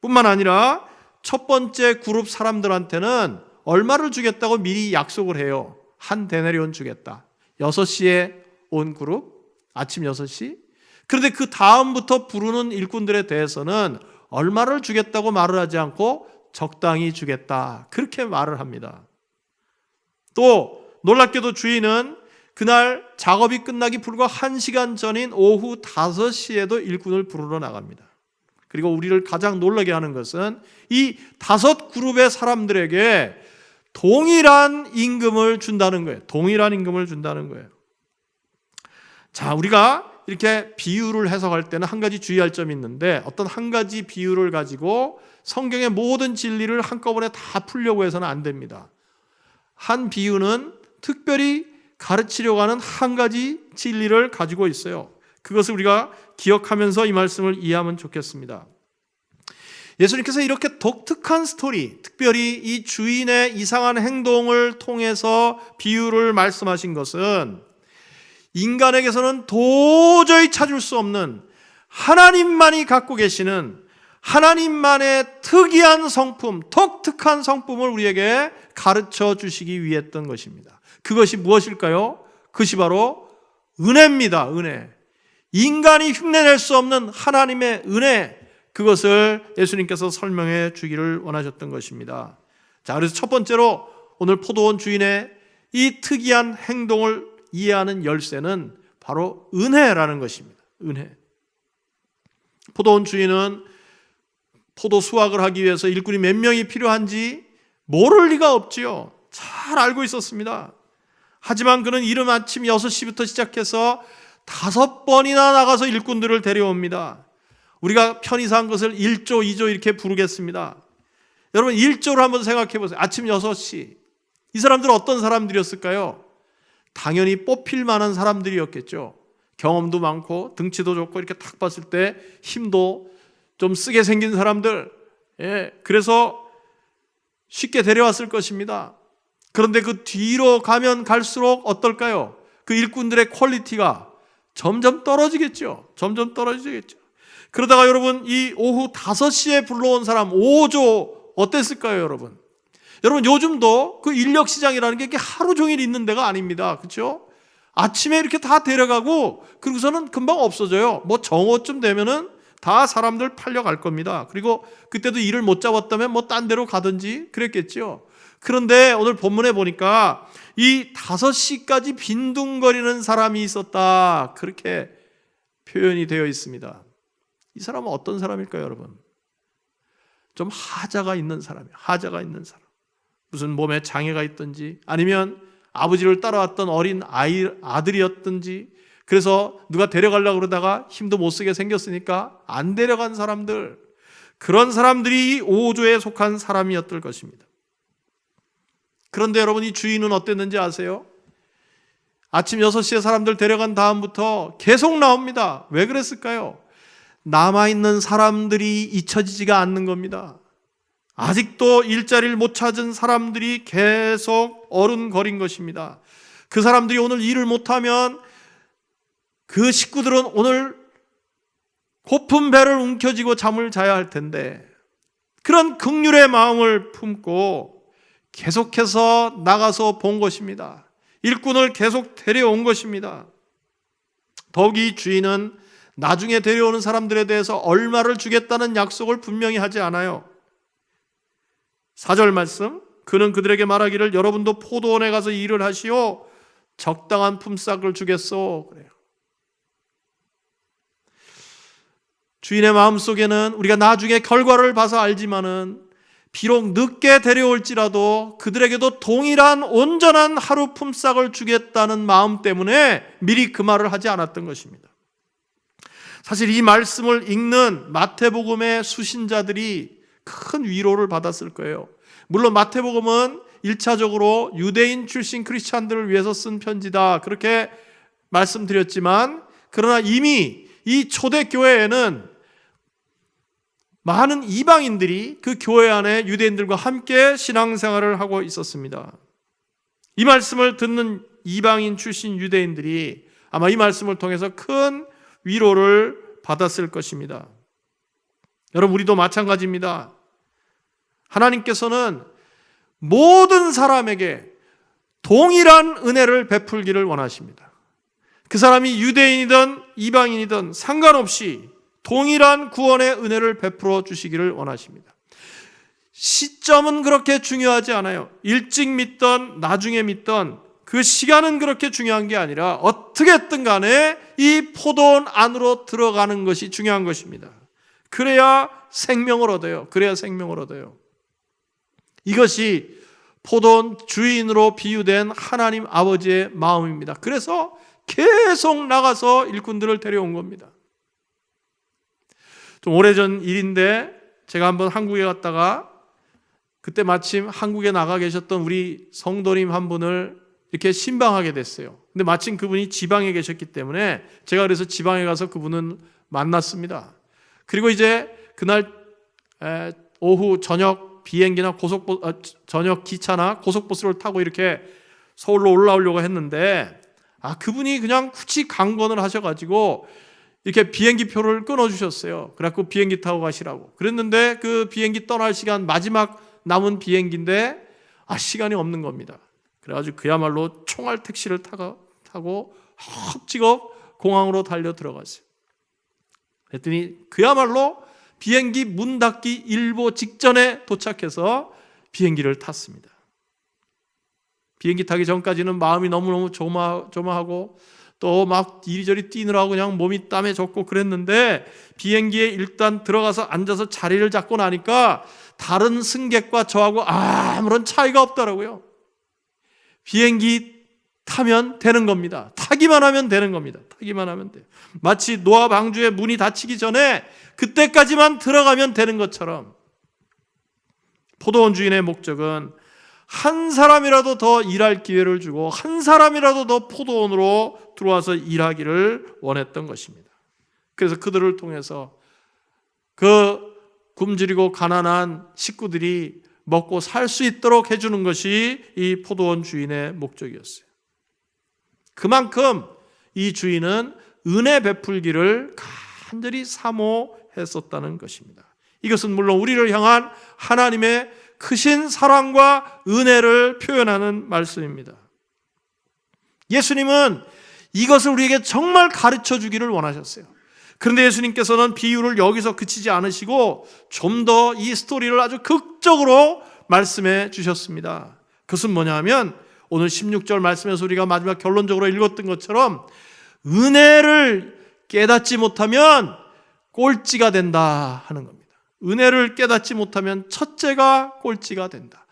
뿐만 아니라 첫 번째 그룹 사람들한테는 얼마를 주겠다고 미리 약속을 해요. 한 데나리온 주겠다. 6시에 온 그룹, 아침 6시. 그런데 그 다음부터 부르는 일꾼들에 대해서는 얼마를 주겠다고 말을 하지 않고 적당히 주겠다. 그렇게 말을 합니다. 또 놀랍게도 주인은 그날 작업이 끝나기 불과 1시간 전인 오후 5시에도 일꾼을 부르러 나갑니다. 그리고 우리를 가장 놀라게 하는 것은 이 5그룹의 사람들에게 동일한 임금을 준다는 거예요. 동일한 임금을 준다는 거예요. 자, 우리가 이렇게 비유를 해석할 때는 한 가지 주의할 점이 있는데 어떤 한 가지 비유를 가지고 성경의 모든 진리를 한꺼번에 다 풀려고 해서는 안 됩니다. 한 비유는 특별히 가르치려고 하는 한 가지 진리를 가지고 있어요. 그것을 우리가 기억하면서 이 말씀을 이해하면 좋겠습니다. 예수님께서 이렇게 독특한 스토리, 특별히 이 주인의 이상한 행동을 통해서 비유를 말씀하신 것은 인간에게서는 도저히 찾을 수 없는 하나님만이 갖고 계시는 하나님만의 특이한 성품, 독특한 성품을 우리에게 가르쳐 주시기 위해 했던 것입니다. 그것이 무엇일까요? 그것이 바로 은혜입니다. 은혜. 인간이 흉내낼 수 없는 하나님의 은혜, 그것을 예수님께서 설명해 주기를 원하셨던 것입니다. 자, 그래서 첫 번째로 오늘 포도원 주인의 이 특이한 행동을 이해하는 열쇠는 바로 은혜라는 것입니다. 은혜. 포도원 주인은 포도 수확을 하기 위해서 일꾼이 몇 명이 필요한지 모를 리가 없지요. 잘 알고 있었습니다. 하지만 그는 이른 아침 6시부터 시작해서 5번이나 나가서 일꾼들을 데려옵니다. 우리가 편의상 것을 1조, 2조 이렇게 부르겠습니다. 여러분 1조를 한번 생각해 보세요. 아침 6시. 이 사람들은 어떤 사람들이었을까요? 당연히 뽑힐 만한 사람들이었겠죠. 경험도 많고 등치도 좋고 이렇게 딱 봤을 때 힘도 좀 쓰게 생긴 사람들. 그래서 쉽게 데려왔을 것입니다. 그런데 그 뒤로 가면 갈수록 어떨까요? 그 일꾼들의 퀄리티가 점점 떨어지겠죠. 점점 떨어지겠죠. 그러다가 여러분 이 오후 5시에 불러온 사람 5조 어땠을까요, 여러분? 여러분 요즘도 그 인력시장이라는 게 하루 종일 있는 데가 아닙니다. 그렇죠? 아침에 이렇게 다 데려가고 그러고서는 금방 없어져요. 뭐 정오쯤 되면은 다 사람들 팔려갈 겁니다. 그리고 그때도 일을 못 잡았다면 뭐 딴 데로 가든지 그랬겠죠. 그런데 오늘 본문에 보니까 이 5시까지 빈둥거리는 사람이 있었다. 그렇게 표현이 되어 있습니다. 이 사람은 어떤 사람일까요, 여러분? 좀 하자가 있는 사람이에요. 하자가 있는 사람. 무슨 몸에 장애가 있든지 아니면 아버지를 따라왔던 어린 아들이었든지 그래서 누가 데려가려고 그러다가 힘도 못 쓰게 생겼으니까 안 데려간 사람들, 그런 사람들이 이 5조에 속한 사람이었을 것입니다. 그런데 여러분 이 주인은 어땠는지 아세요? 아침 6시에 사람들 데려간 다음부터 계속 나옵니다. 왜 그랬을까요? 남아있는 사람들이 잊혀지지가 않는 겁니다. 아직도 일자리를 못 찾은 사람들이 계속 어른거린 것입니다. 그 사람들이 오늘 일을 못하면 그 식구들은 오늘 고픈 배를 움켜쥐고 잠을 자야 할 텐데, 그런 긍휼의 마음을 품고 계속해서 나가서 본 것입니다. 일꾼을 계속 데려온 것입니다. 더욱이 주인은 나중에 데려오는 사람들에 대해서 얼마를 주겠다는 약속을 분명히 하지 않아요. 4절 말씀, 그는 그들에게 말하기를 여러분도 포도원에 가서 일을 하시오. 적당한 품삯을 주겠소. 그래요. 주인의 마음속에는 우리가 나중에 결과를 봐서 알지만은 비록 늦게 데려올지라도 그들에게도 동일한 온전한 하루 품삯을 주겠다는 마음 때문에 미리 그 말을 하지 않았던 것입니다. 사실 이 말씀을 읽는 마태복음의 수신자들이 큰 위로를 받았을 거예요. 물론 마태복음은 1차적으로 유대인 출신 크리스찬들을 위해서 쓴 편지다, 그렇게 말씀드렸지만, 그러나 이미 이 초대교회에는 많은 이방인들이 그 교회 안에 유대인들과 함께 신앙생활을 하고 있었습니다. 이 말씀을 듣는 이방인 출신 유대인들이 아마 이 말씀을 통해서 큰 위로를 받았을 것입니다. 여러분, 우리도 마찬가지입니다. 하나님께서는 모든 사람에게 동일한 은혜를 베풀기를 원하십니다. 그 사람이 유대인이든 이방인이든 상관없이 동일한 구원의 은혜를 베풀어 주시기를 원하십니다. 시점은 그렇게 중요하지 않아요. 일찍 믿던 나중에 믿던 그 시간은 그렇게 중요한 게 아니라 어떻게 했든 간에 이 포도원 안으로 들어가는 것이 중요한 것입니다. 그래야 생명을 얻어요. 그래야 생명을 얻어요. 이것이 포도원 주인으로 비유된 하나님 아버지의 마음입니다. 그래서 계속 나가서 일꾼들을 데려온 겁니다. 좀 오래전 일인데 제가 한번 한국에 갔다가 그때 마침 한국에 나가 계셨던 우리 성도님 한 분을 이렇게 신방하게 됐어요. 근데 마침 그분이 지방에 계셨기 때문에 제가 그래서 지방에 가서 그분은 만났습니다. 그리고 이제 그날 오후 저녁 비행기나 저녁 기차나 고속버스를 타고 이렇게 서울로 올라오려고 했는데, 그분이 그냥 굳이 강권을 하셔가지고 이렇게 비행기 표를 끊어주셨어요. 그래갖고 비행기 타고 가시라고. 그랬는데 그 비행기 떠날 시간, 마지막 남은 비행기인데 시간이 없는 겁니다. 그래가지고 그야말로 총알 택시를 타고 헛직업 공항으로 달려 들어갔어요. 그랬더니 그야말로 비행기 문 닫기 일보 직전에 도착해서 비행기를 탔습니다. 비행기 타기 전까지는 마음이 너무너무 조마하고 또 막 이리저리 뛰느라고 그냥 몸이 땀에 젖고 그랬는데, 비행기에 일단 들어가서 앉아서 자리를 잡고 나니까 다른 승객과 저하고 아무런 차이가 없더라고요. 비행기 타면 되는 겁니다. 타기만 하면 되는 겁니다. 타기만 하면 돼요. 마치 노아 방주의 문이 닫히기 전에 그때까지만 들어가면 되는 것처럼 포도원 주인의 목적은 한 사람이라도 더 일할 기회를 주고 한 사람이라도 더 포도원으로 들어와서 일하기를 원했던 것입니다. 그래서 그들을 통해서 그 굶주리고 가난한 식구들이 먹고 살 수 있도록 해주는 것이 이 포도원 주인의 목적이었어요. 그만큼 이 주인은 은혜 베풀기를 간절히 사모했었다는 것입니다. 이것은 물론 우리를 향한 하나님의 크신 사랑과 은혜를 표현하는 말씀입니다. 예수님은 이것을 우리에게 정말 가르쳐 주기를 원하셨어요. 그런데 예수님께서는 비유를 여기서 그치지 않으시고 좀 더 이 스토리를 아주 극적으로 말씀해 주셨습니다. 그것은 뭐냐 하면 오늘 16절 말씀에서 우리가 마지막 결론적으로 읽었던 것처럼 은혜를 깨닫지 못하면 꼴찌가 된다 하는 겁니다. 은혜를 깨닫지 못하면 첫째가 꼴찌가 된다.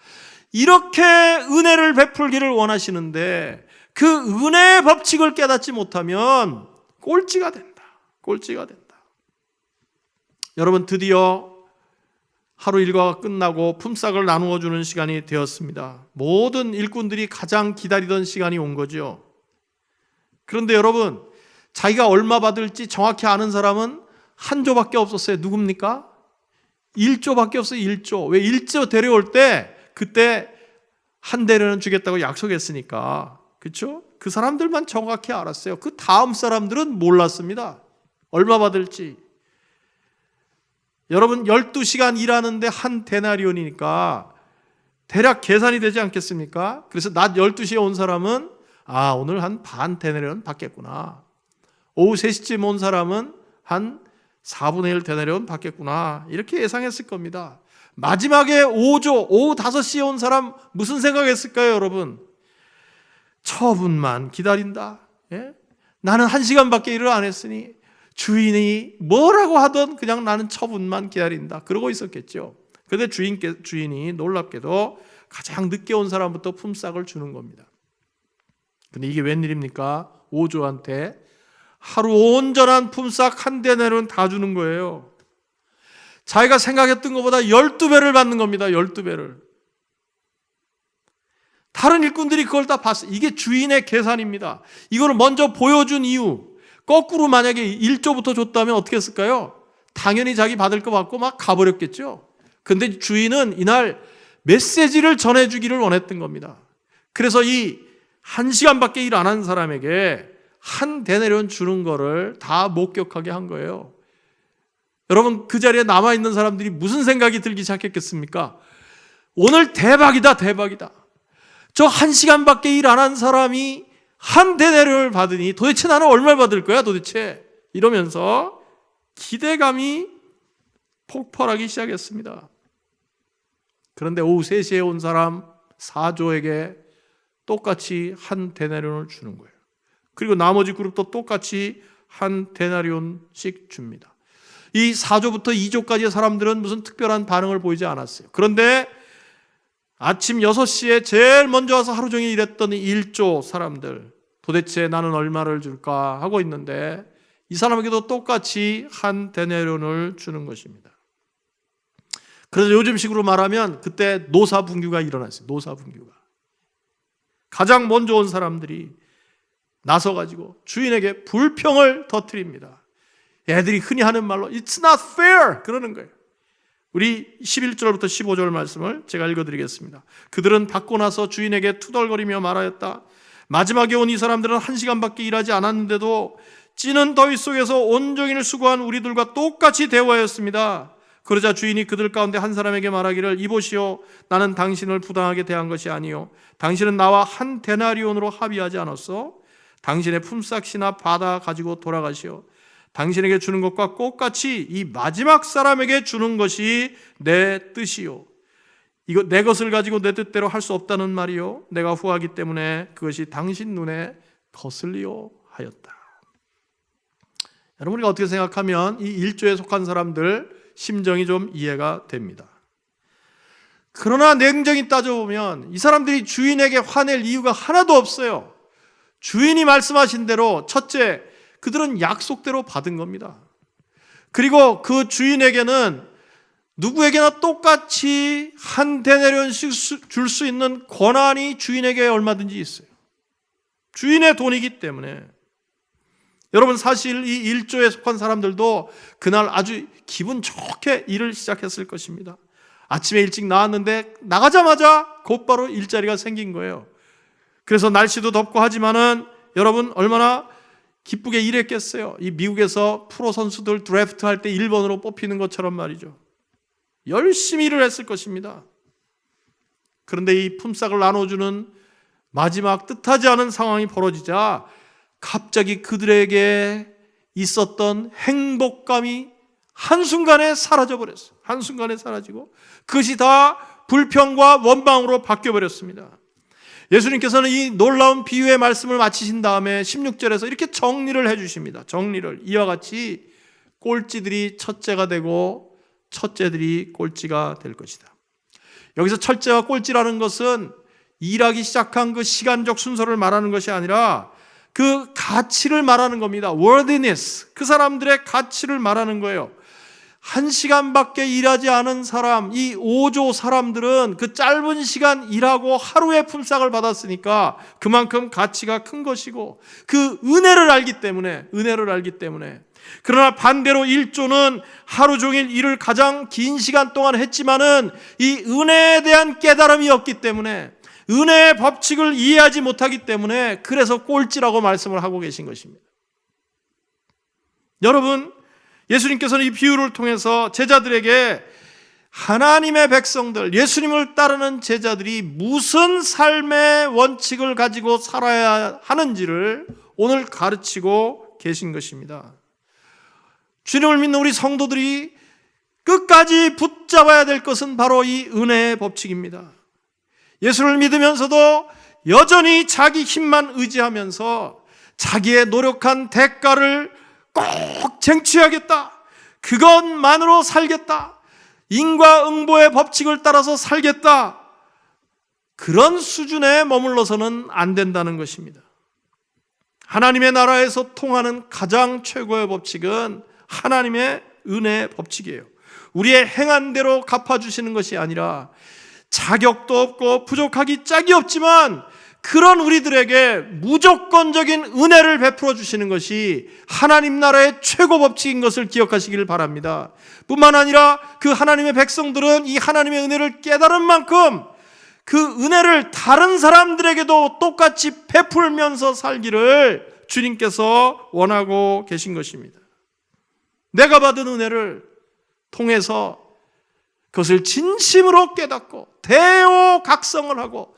이렇게 은혜를 베풀기를 원하시는데 그 은혜의 법칙을 깨닫지 못하면 꼴찌가 된다. 꼴찌가 된다. 여러분, 드디어 하루 일과가 끝나고 품삯을 나누어 주는 시간이 되었습니다. 모든 일꾼들이 가장 기다리던 시간이 온 거죠. 그런데 여러분, 자기가 얼마 받을지 정확히 아는 사람은 한 조밖에 없었어요. 누굽니까? 1조밖에 없어요. 1조. 왜 1조 데려올 때 그때 한 대련은 주겠다고 약속했으니까. 그렇죠? 그 사람들만 정확히 알았어요. 그 다음 사람들은 몰랐습니다. 얼마 받을지. 여러분 12시간 일하는데 한 데나리온이니까 대략 계산이 되지 않겠습니까? 그래서 낮 12시에 온 사람은 오늘 한 반 데나리온 받겠구나. 오후 3시쯤 온 사람은 한 4분의 1 데나리온 받겠구나. 이렇게 예상했을 겁니다. 마지막에 5조, 오후 5시에 온 사람 무슨 생각했을까요, 여러분? 처분만 기다린다. 예? 나는 1시간밖에 일을 안 했으니 주인이 뭐라고 하던 그냥 나는 처분만 기다린다. 그러고 있었겠죠. 그런데 주인이 놀랍게도 가장 늦게 온 사람부터 품삯을 주는 겁니다. 근데 이게 웬일입니까? 5조한테 하루 온전한 품삯 한 데나리온 다 주는 거예요. 자기가 생각했던 것보다 12배를 받는 겁니다. 12배를. 다른 일꾼들이 그걸 다 봤어요. 이게 주인의 계산입니다. 이걸 먼저 보여준 이유. 거꾸로 만약에 1조부터 줬다면 어떻게 했을까요? 당연히 자기 받을 거 받고 막 가버렸겠죠. 근데 주인은 이날 메시지를 전해주기를 원했던 겁니다. 그래서 이 1시간밖에 일 안 한 사람에게 한 데나리온 주는 거를 다 목격하게 한 거예요. 여러분 그 자리에 남아있는 사람들이 무슨 생각이 들기 시작했겠습니까? 오늘 대박이다, 대박이다. 저 1시간밖에 일 안 한 사람이 한 데나리온을 받으니 도대체 나는 얼마를 받을 거야 도대체? 이러면서 기대감이 폭발하기 시작했습니다. 그런데 오후 3시에 온 사람 4조에게 똑같이 한 데나리온을 주는 거예요. 그리고 나머지 그룹도 똑같이 한 데나리온씩 줍니다. 이 4조부터 2조까지의 사람들은 무슨 특별한 반응을 보이지 않았어요. 그런데 아침 6시에 제일 먼저 와서 하루 종일 일했던 1조 사람들, 도대체 나는 얼마를 줄까 하고 있는데 이 사람에게도 똑같이 한 데나리온을 주는 것입니다. 그래서 요즘식으로 말하면 그때 노사분규가 일어났어요. 노사분규가. 가장 먼저 온 사람들이 나서가지고 주인에게 불평을 터뜨립니다. 애들이 흔히 하는 말로 It's not fair! 그러는 거예요. 우리 11절부터 15절 말씀을 제가 읽어드리겠습니다. 그들은 받고 나서 주인에게 투덜거리며 말하였다. 마지막에 온 이 사람들은 1시간밖에 일하지 않았는데도 찌는 더위 속에서 온종일 수고한 우리들과 똑같이 대화하였습니다. 그러자 주인이 그들 가운데 한 사람에게 말하기를 이보시오, 나는 당신을 부당하게 대한 것이 아니요 당신은 나와 한 데나리온으로 합의하지 않았어? 당신의 품삯이나 받아 가지고 돌아가시오. 당신에게 주는 것과 똑같이 이 마지막 사람에게 주는 것이 내 뜻이요. 이거 내 것을 가지고 내 뜻대로 할 수 없다는 말이요. 내가 후하기 때문에 그것이 당신 눈에 거슬리요 하였다. 여러분, 우리가 어떻게 생각하면 이 1조에 속한 사람들 심정이 좀 이해가 됩니다. 그러나 냉정히 따져보면 이 사람들이 주인에게 화낼 이유가 하나도 없어요. 주인이 말씀하신 대로 첫째, 그들은 약속대로 받은 겁니다. 그리고 그 주인에게는 누구에게나 똑같이 한 데나리온씩 줄 수 있는 권한이 주인에게 얼마든지 있어요. 주인의 돈이기 때문에. 여러분, 사실 이 1조에 속한 사람들도 그날 아주 기분 좋게 일을 시작했을 것입니다. 아침에 일찍 나왔는데 나가자마자 곧바로 일자리가 생긴 거예요. 그래서 날씨도 덥고 하지만은 여러분 얼마나 기쁘게 일했겠어요. 이 미국에서 프로 선수들 드래프트 할 때 1번으로 뽑히는 것처럼 말이죠. 열심히 일을 했을 것입니다. 그런데 이 품삯을 나눠주는 마지막 뜻하지 않은 상황이 벌어지자 갑자기 그들에게 있었던 행복감이 한순간에 사라져버렸어요. 한순간에 사라지고 그것이 다 불평과 원망으로 바뀌어버렸습니다. 예수님께서는 이 놀라운 비유의 말씀을 마치신 다음에 16절에서 이렇게 정리를 해주십니다. 정리를 이와 같이 꼴찌들이 첫째가 되고 첫째들이 꼴찌가 될 것이다. 여기서 첫째와 꼴찌라는 것은 일하기 시작한 그 시간적 순서를 말하는 것이 아니라 그 가치를 말하는 겁니다. worthiness, 그 사람들의 가치를 말하는 거예요. 1시간밖에 일하지 않은 사람, 이 5조 사람들은 그 짧은 시간 일하고 하루의 품삯을 받았으니까 그만큼 가치가 큰 것이고 그 은혜를 알기 때문에 그러나 반대로 1조는 하루 종일 일을 가장 긴 시간 동안 했지만은 이 은혜에 대한 깨달음이 없기 때문에, 은혜의 법칙을 이해하지 못하기 때문에 그래서 꼴찌라고 말씀을 하고 계신 것입니다. 여러분, 예수님께서는 이 비유를 통해서 제자들에게 하나님의 백성들, 예수님을 따르는 제자들이 무슨 삶의 원칙을 가지고 살아야 하는지를 오늘 가르치고 계신 것입니다. 주님을 믿는 우리 성도들이 끝까지 붙잡아야 될 것은 바로 이 은혜의 법칙입니다. 예수를 믿으면서도 여전히 자기 힘만 의지하면서 자기의 노력한 대가를 꼭 쟁취하겠다, 그것만으로 살겠다, 인과응보의 법칙을 따라서 살겠다, 그런 수준에 머물러서는 안 된다는 것입니다. 하나님의 나라에서 통하는 가장 최고의 법칙은 하나님의 은혜의 법칙이에요. 우리의 행한 대로 갚아주시는 것이 아니라 자격도 없고 부족하기 짝이 없지만 그런 우리들에게 무조건적인 은혜를 베풀어 주시는 것이 하나님 나라의 최고 법칙인 것을 기억하시길 바랍니다. 뿐만 아니라 그 하나님의 백성들은 이 하나님의 은혜를 깨달은 만큼 그 은혜를 다른 사람들에게도 똑같이 베풀면서 살기를 주님께서 원하고 계신 것입니다. 내가 받은 은혜를 통해서 그것을 진심으로 깨닫고 대오각성을 하고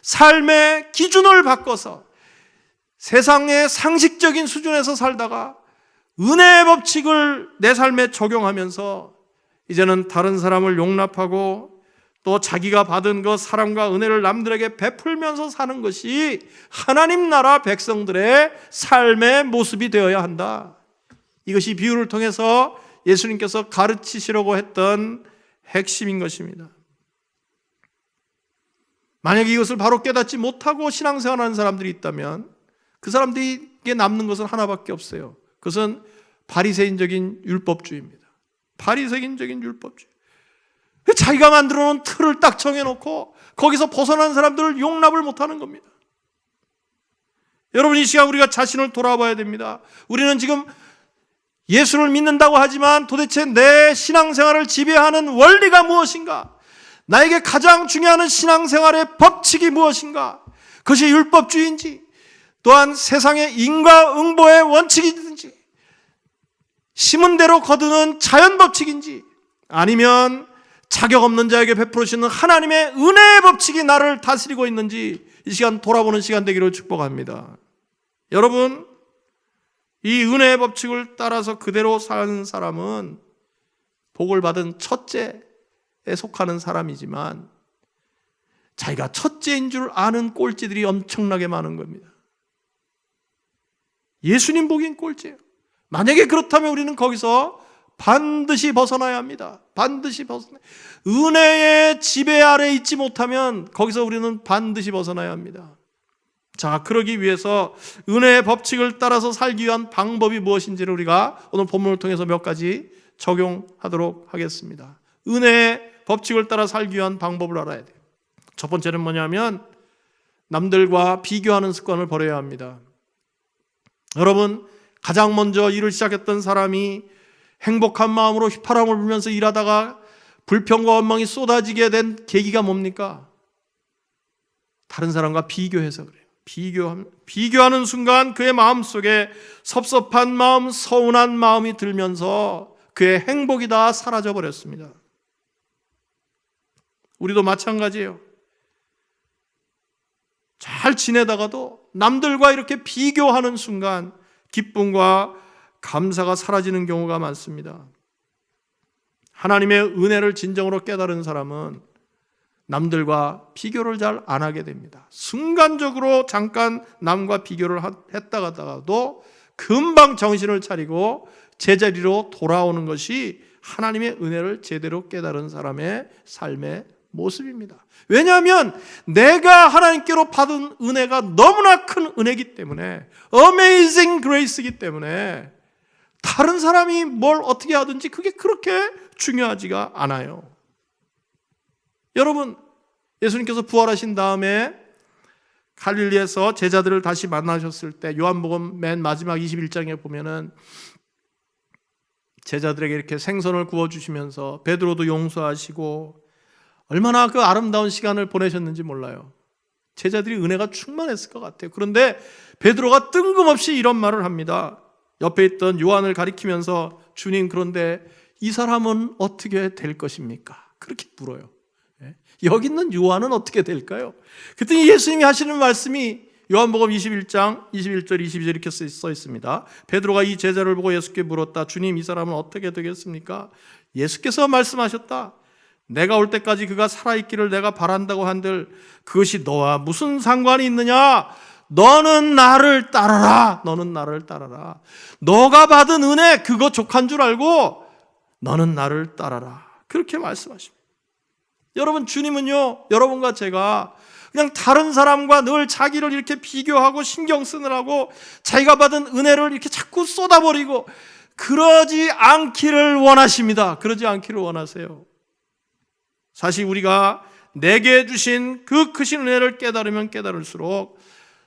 삶의 기준을 바꿔서 세상의 상식적인 수준에서 살다가 은혜의 법칙을 내 삶에 적용하면서 이제는 다른 사람을 용납하고 또 자기가 받은 그 사랑과 은혜를 남들에게 베풀면서 사는 것이 하나님 나라 백성들의 삶의 모습이 되어야 한다. 이것이 비유를 통해서 예수님께서 가르치시려고 했던 핵심인 것입니다. 만약에 이것을 바로 깨닫지 못하고 신앙생활하는 사람들이 있다면 그 사람들에게 남는 것은 하나밖에 없어요. 그것은 바리새인적인 율법주의입니다. 바리새인적인 율법주의. 자기가 만들어 놓은 틀을 딱 정해놓고 거기서 벗어난 사람들을 용납을 못하는 겁니다. 여러분, 이 시간 우리가 자신을 돌아봐야 됩니다. 우리는 지금 예수를 믿는다고 하지만 도대체 내 신앙생활을 지배하는 원리가 무엇인가? 나에게 가장 중요한 신앙생활의 법칙이 무엇인가? 그것이 율법주의인지, 또한 세상의 인과응보의 원칙이든지, 심은 대로 거두는 자연법칙인지, 아니면 자격 없는 자에게 베풀으시는 하나님의 은혜의 법칙이 나를 다스리고 있는지 이 시간 돌아보는 시간 되기를 축복합니다. 여러분, 이 은혜의 법칙을 따라서 그대로 사는 사람은 복을 받은 첫째에 속하는 사람이지만 자기가 첫째인 줄 아는 꼴찌들이 엄청나게 많은 겁니다. 예수님 복인 꼴찌예요. 만약에 그렇다면 우리는 거기서 반드시 벗어나야 합니다. 반드시 벗어나야. 은혜의 지배 아래 있지 못하면 거기서 우리는 반드시 벗어나야 합니다. 자, 그러기 위해서 은혜의 법칙을 따라서 살기 위한 방법이 무엇인지를 우리가 오늘 본문을 통해서 몇 가지 적용하도록 하겠습니다. 은혜의 법칙을 따라 살기 위한 방법을 알아야 돼요. 첫 번째는 뭐냐면 남들과 비교하는 습관을 버려야 합니다. 여러분, 가장 먼저 일을 시작했던 사람이 행복한 마음으로 휘파람을 불면서 일하다가 불평과 원망이 쏟아지게 된 계기가 뭡니까? 다른 사람과 비교해서 그래요. 비교하는 순간 그의 마음속에 섭섭한 마음, 서운한 마음이 들면서 그의 행복이 다 사라져 버렸습니다. 우리도 마찬가지예요. 잘 지내다가도 남들과 이렇게 비교하는 순간 기쁨과 감사가 사라지는 경우가 많습니다. 하나님의 은혜를 진정으로 깨달은 사람은 남들과 비교를 잘 안 하게 됩니다. 순간적으로 잠깐 남과 비교를 했다가도 금방 정신을 차리고 제자리로 돌아오는 것이 하나님의 은혜를 제대로 깨달은 사람의 삶의 모습입니다. 왜냐하면 내가 하나님께로 받은 은혜가 너무나 큰 은혜이기 때문에, Amazing Grace이기 때문에 다른 사람이 뭘 어떻게 하든지 그게 그렇게 중요하지가 않아요. 여러분, 예수님께서 부활하신 다음에 갈릴리에서 제자들을 다시 만나셨을 때 요한복음 맨 마지막 21장에 보면은 제자들에게 이렇게 생선을 구워주시면서 베드로도 용서하시고 얼마나 그 아름다운 시간을 보내셨는지 몰라요. 제자들이 은혜가 충만했을 것 같아요. 그런데 베드로가 뜬금없이 이런 말을 합니다. 옆에 있던 요한을 가리키면서 주님, 그런데 이 사람은 어떻게 될 것입니까? 그렇게 물어요. 여기 있는 요한은 어떻게 될까요? 그랬더니 예수님이 하시는 말씀이 요한복음 21장 21절 22절 이렇게 써 있습니다. 베드로가 이 제자를 보고 예수께 물었다. 주님, 이 사람은 어떻게 되겠습니까? 예수께서 말씀하셨다. 내가 올 때까지 그가 살아있기를 내가 바란다고 한들 그것이 너와 무슨 상관이 있느냐? 너는 나를 따르라. 너는 나를 따르라. 너가 받은 은혜 그거 족한 줄 알고 너는 나를 따르라. 그렇게 말씀하십니다. 여러분, 주님은요, 여러분과 제가 그냥 다른 사람과 늘 자기를 이렇게 비교하고 신경 쓰느라고 자기가 받은 은혜를 이렇게 자꾸 쏟아버리고 그러지 않기를 원하십니다. 그러지 않기를 원하세요. 사실 우리가 내게 주신 그 크신 은혜를 깨달으면 깨달을수록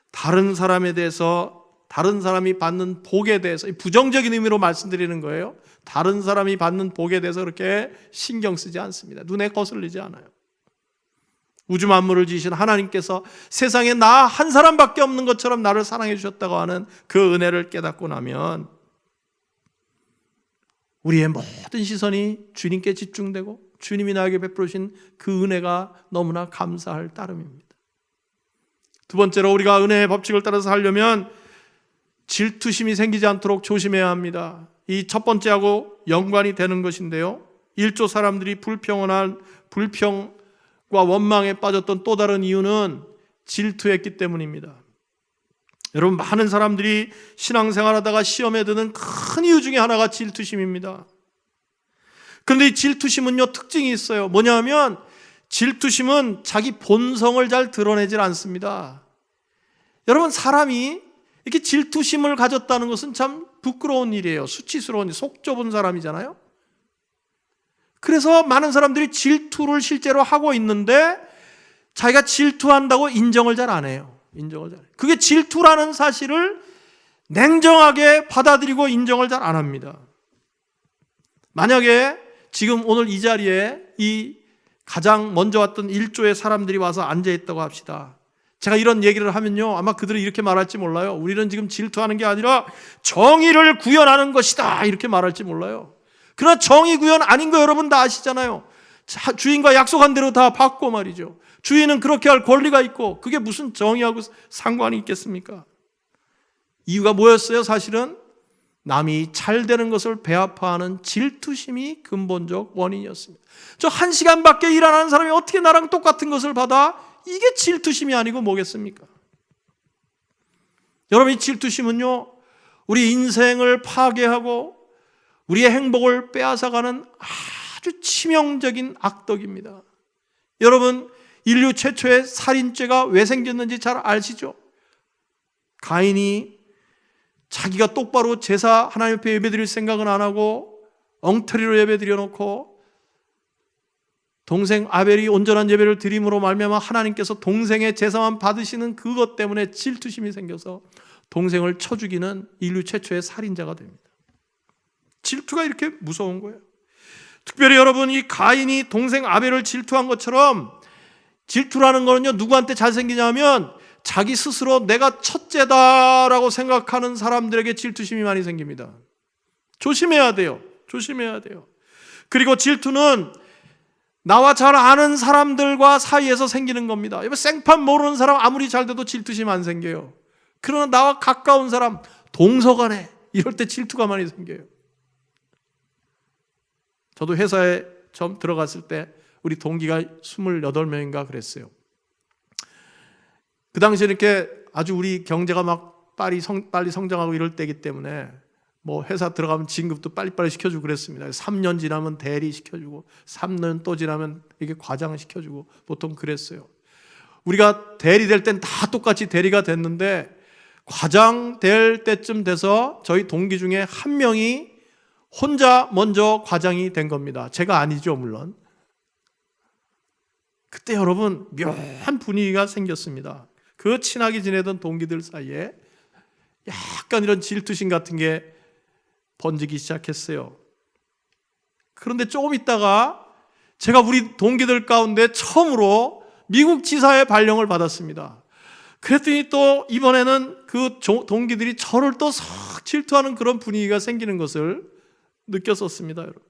다른 사람에 대해서, 다른 사람이 받는 복에 대해서, 부정적인 의미로 말씀드리는 거예요. 다른 사람이 받는 복에 대해서 그렇게 신경 쓰지 않습니다. 눈에 거슬리지 않아요. 우주 만물을 지으신 하나님께서 세상에 나 한 사람밖에 없는 것처럼 나를 사랑해 주셨다고 하는 그 은혜를 깨닫고 나면 우리의 모든 시선이 주님께 집중되고 주님이 나에게 베풀으신 그 은혜가 너무나 감사할 따름입니다. 두 번째로, 우리가 은혜의 법칙을 따라서 살려면 질투심이 생기지 않도록 조심해야 합니다. 이 첫 번째하고 연관이 되는 것인데요, 1조 사람들이 불평과 원망에 빠졌던 또 다른 이유는 질투했기 때문입니다. 여러분, 많은 사람들이 신앙생활하다가 시험에 드는 큰 이유 중에 하나가 질투심입니다. 그런데 이 질투심은요, 특징이 있어요. 뭐냐면 질투심은 자기 본성을 잘 드러내질 않습니다. 여러분, 사람이 이렇게 질투심을 가졌다는 것은 참 부끄러운 일이에요. 수치스러운 일, 속 좁은 사람이잖아요. 그래서 많은 사람들이 질투를 실제로 하고 있는데 자기가 질투한다고 인정을 잘 안 해요. 그게 질투라는 사실을 냉정하게 받아들이고 인정을 잘 안 합니다. 만약에 지금 오늘 이 자리에 이 가장 먼저 왔던 1조의 사람들이 와서 앉아있다고 합시다. 제가 이런 얘기를 하면요, 아마 그들이 이렇게 말할지 몰라요. 우리는 지금 질투하는 게 아니라 정의를 구현하는 것이다, 이렇게 말할지 몰라요. 그러나 정의 구현 아닌 거 여러분 다 아시잖아요. 주인과 약속한 대로 다 받고 말이죠. 주인은 그렇게 할 권리가 있고 그게 무슨 정의하고 상관이 있겠습니까? 이유가 뭐였어요? 사실은 남이 잘 되는 것을 배아파하는 질투심이 근본적 원인이었습니다. 저 1시간밖에 일 안 하는 사람이 어떻게 나랑 똑같은 것을 받아? 이게 질투심이 아니고 뭐겠습니까? 여러분, 이 질투심은요, 우리 인생을 파괴하고 우리의 행복을 빼앗아가는 아주 치명적인 악덕입니다. 여러분, 인류 최초의 살인죄가 왜 생겼는지 잘 아시죠? 가인이 자기가 똑바로 제사 하나님 앞에 예배드릴 생각은 안 하고 엉터리로 예배드려 놓고 동생 아벨이 온전한 예배를 드림으로 말미암아 하나님께서 동생의 제사만 받으시는 그것 때문에 질투심이 생겨서 동생을 쳐 죽이는 인류 최초의 살인자가 됩니다. 질투가 이렇게 무서운 거예요. 특별히 여러분, 이 가인이 동생 아벨을 질투한 것처럼 질투라는 거는요, 누구한테 잘 생기냐면 자기 스스로 내가 첫째다라고 생각하는 사람들에게 질투심이 많이 생깁니다. 조심해야 돼요. 그리고 질투는 나와 잘 아는 사람들과 사이에서 생기는 겁니다. 생판 모르는 사람 아무리 잘 돼도 질투심 안 생겨요. 그러나 나와 가까운 사람, 동서간에 이럴 때 질투가 많이 생겨요. 저도 회사에 처음 들어갔을 때 우리 동기가 28명인가 그랬어요. 그 당시에 이렇게 아주 우리 경제가 막 빨리 성장하고 이럴 때이기 때문에 뭐 회사 들어가면 진급도 빨리빨리 시켜주고 그랬습니다. 3년 지나면 대리 시켜주고 3년 또 지나면 이렇게 과장 시켜주고 보통 그랬어요. 우리가 대리 될 땐 다 똑같이 대리가 됐는데 과장 될 때쯤 돼서 저희 동기 중에 한 명이 혼자 먼저 과장이 된 겁니다. 제가 아니죠, 물론. 그때 여러분, 묘한 분위기가 생겼습니다. 그 친하게 지내던 동기들 사이에 약간 이런 질투심 같은 게 번지기 시작했어요. 그런데 조금 있다가 제가 우리 동기들 가운데 처음으로 미국 지사의 발령을 받았습니다. 그랬더니 또 이번에는 그 동기들이 저를 또 썩 질투하는 그런 분위기가 생기는 것을 느꼈었습니다, 여러분.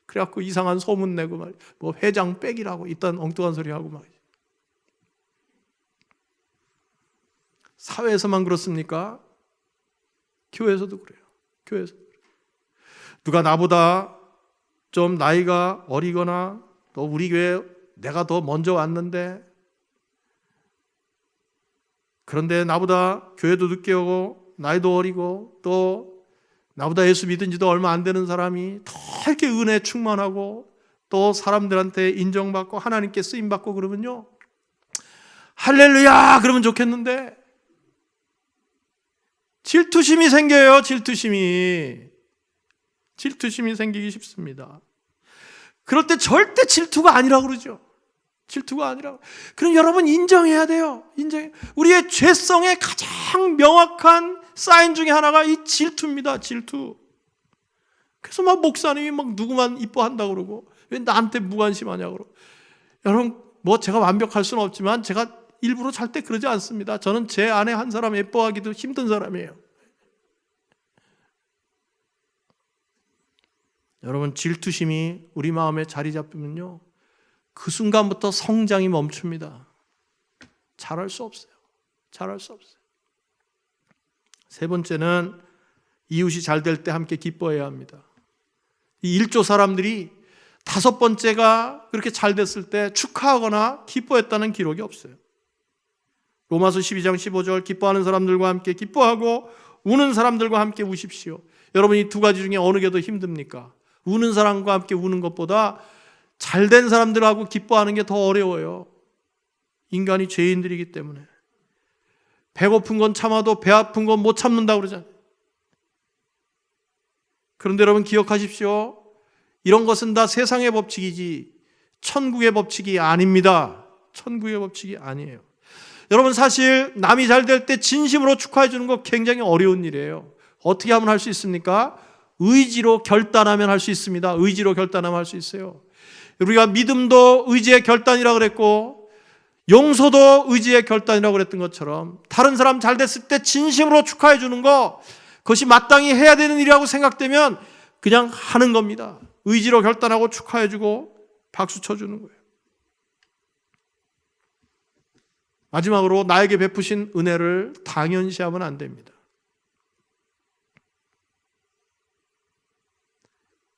그래갖고 이상한 소문 내고 말이야. 뭐 회장 백이라고 이딴 엉뚱한 소리 하고 말이야. 사회에서만 그렇습니까? 교회에서도 그래요. 교회에서. 누가 나보다 좀 나이가 어리거나 또 우리 교회 내가 더 먼저 왔는데 그런데 나보다 교회도 늦게 오고 나이도 어리고 또 나보다 예수 믿은 지도 얼마 안 되는 사람이 더 이렇게 은혜 충만하고 또 사람들한테 인정받고 하나님께 쓰임받고 그러면요, 할렐루야 그러면 좋겠는데 질투심이 생겨요. 질투심이 생기기 쉽습니다. 그럴 때 절대 질투가 아니라고 그러죠. 질투가 아니라고. 그럼 여러분 인정해야 돼요. 우리의 죄성의 가장 명확한 사인 중에 하나가 이 질투입니다. 질투. 그래서 막 목사님이 막 누구만 이뻐한다고 그러고 왜 나한테 무관심하냐고 그러고. 여러분 뭐 제가 완벽할 수는 없지만 제가 일부러 절대 그러지 않습니다. 저는 제 아내 한 사람 예뻐하기도 힘든 사람이에요. 여러분 질투심이 우리 마음에 자리 잡히면요, 그 순간부터 성장이 멈춥니다. 잘할 수 없어요. 잘할 수 없어요. 세 번째는 이웃이 잘 될 때 함께 기뻐해야 합니다. 이 1조 사람들이 5번째가 그렇게 잘 됐을 때 축하하거나 기뻐했다는 기록이 없어요. 로마서 12장 15절 기뻐하는 사람들과 함께 기뻐하고 우는 사람들과 함께 우십시오. 여러분 이 두 가지 중에 어느 게 더 힘듭니까? 우는 사람과 함께 우는 것보다 잘된 사람들하고 기뻐하는 게 더 어려워요. 인간이 죄인들이기 때문에. 배고픈 건 참아도 배 아픈 건 못 참는다고 그러잖아요. 그런데 여러분 기억하십시오. 이런 것은 다 세상의 법칙이지 천국의 법칙이 아닙니다. 천국의 법칙이 아니에요. 여러분 사실 남이 잘 될 때 진심으로 축하해 주는 거 굉장히 어려운 일이에요. 어떻게 하면 할 수 있습니까? 의지로 결단하면 할 수 있습니다. 의지로 결단하면 할 수 있어요. 우리가 믿음도 의지의 결단이라고 그랬고 용서도 의지의 결단이라고 그랬던 것처럼 다른 사람 잘 됐을 때 진심으로 축하해 주는 거, 그것이 마땅히 해야 되는 일이라고 생각되면 그냥 하는 겁니다. 의지로 결단하고 축하해 주고 박수 쳐주는 거예요. 마지막으로 나에게 베푸신 은혜를 당연시하면 안 됩니다.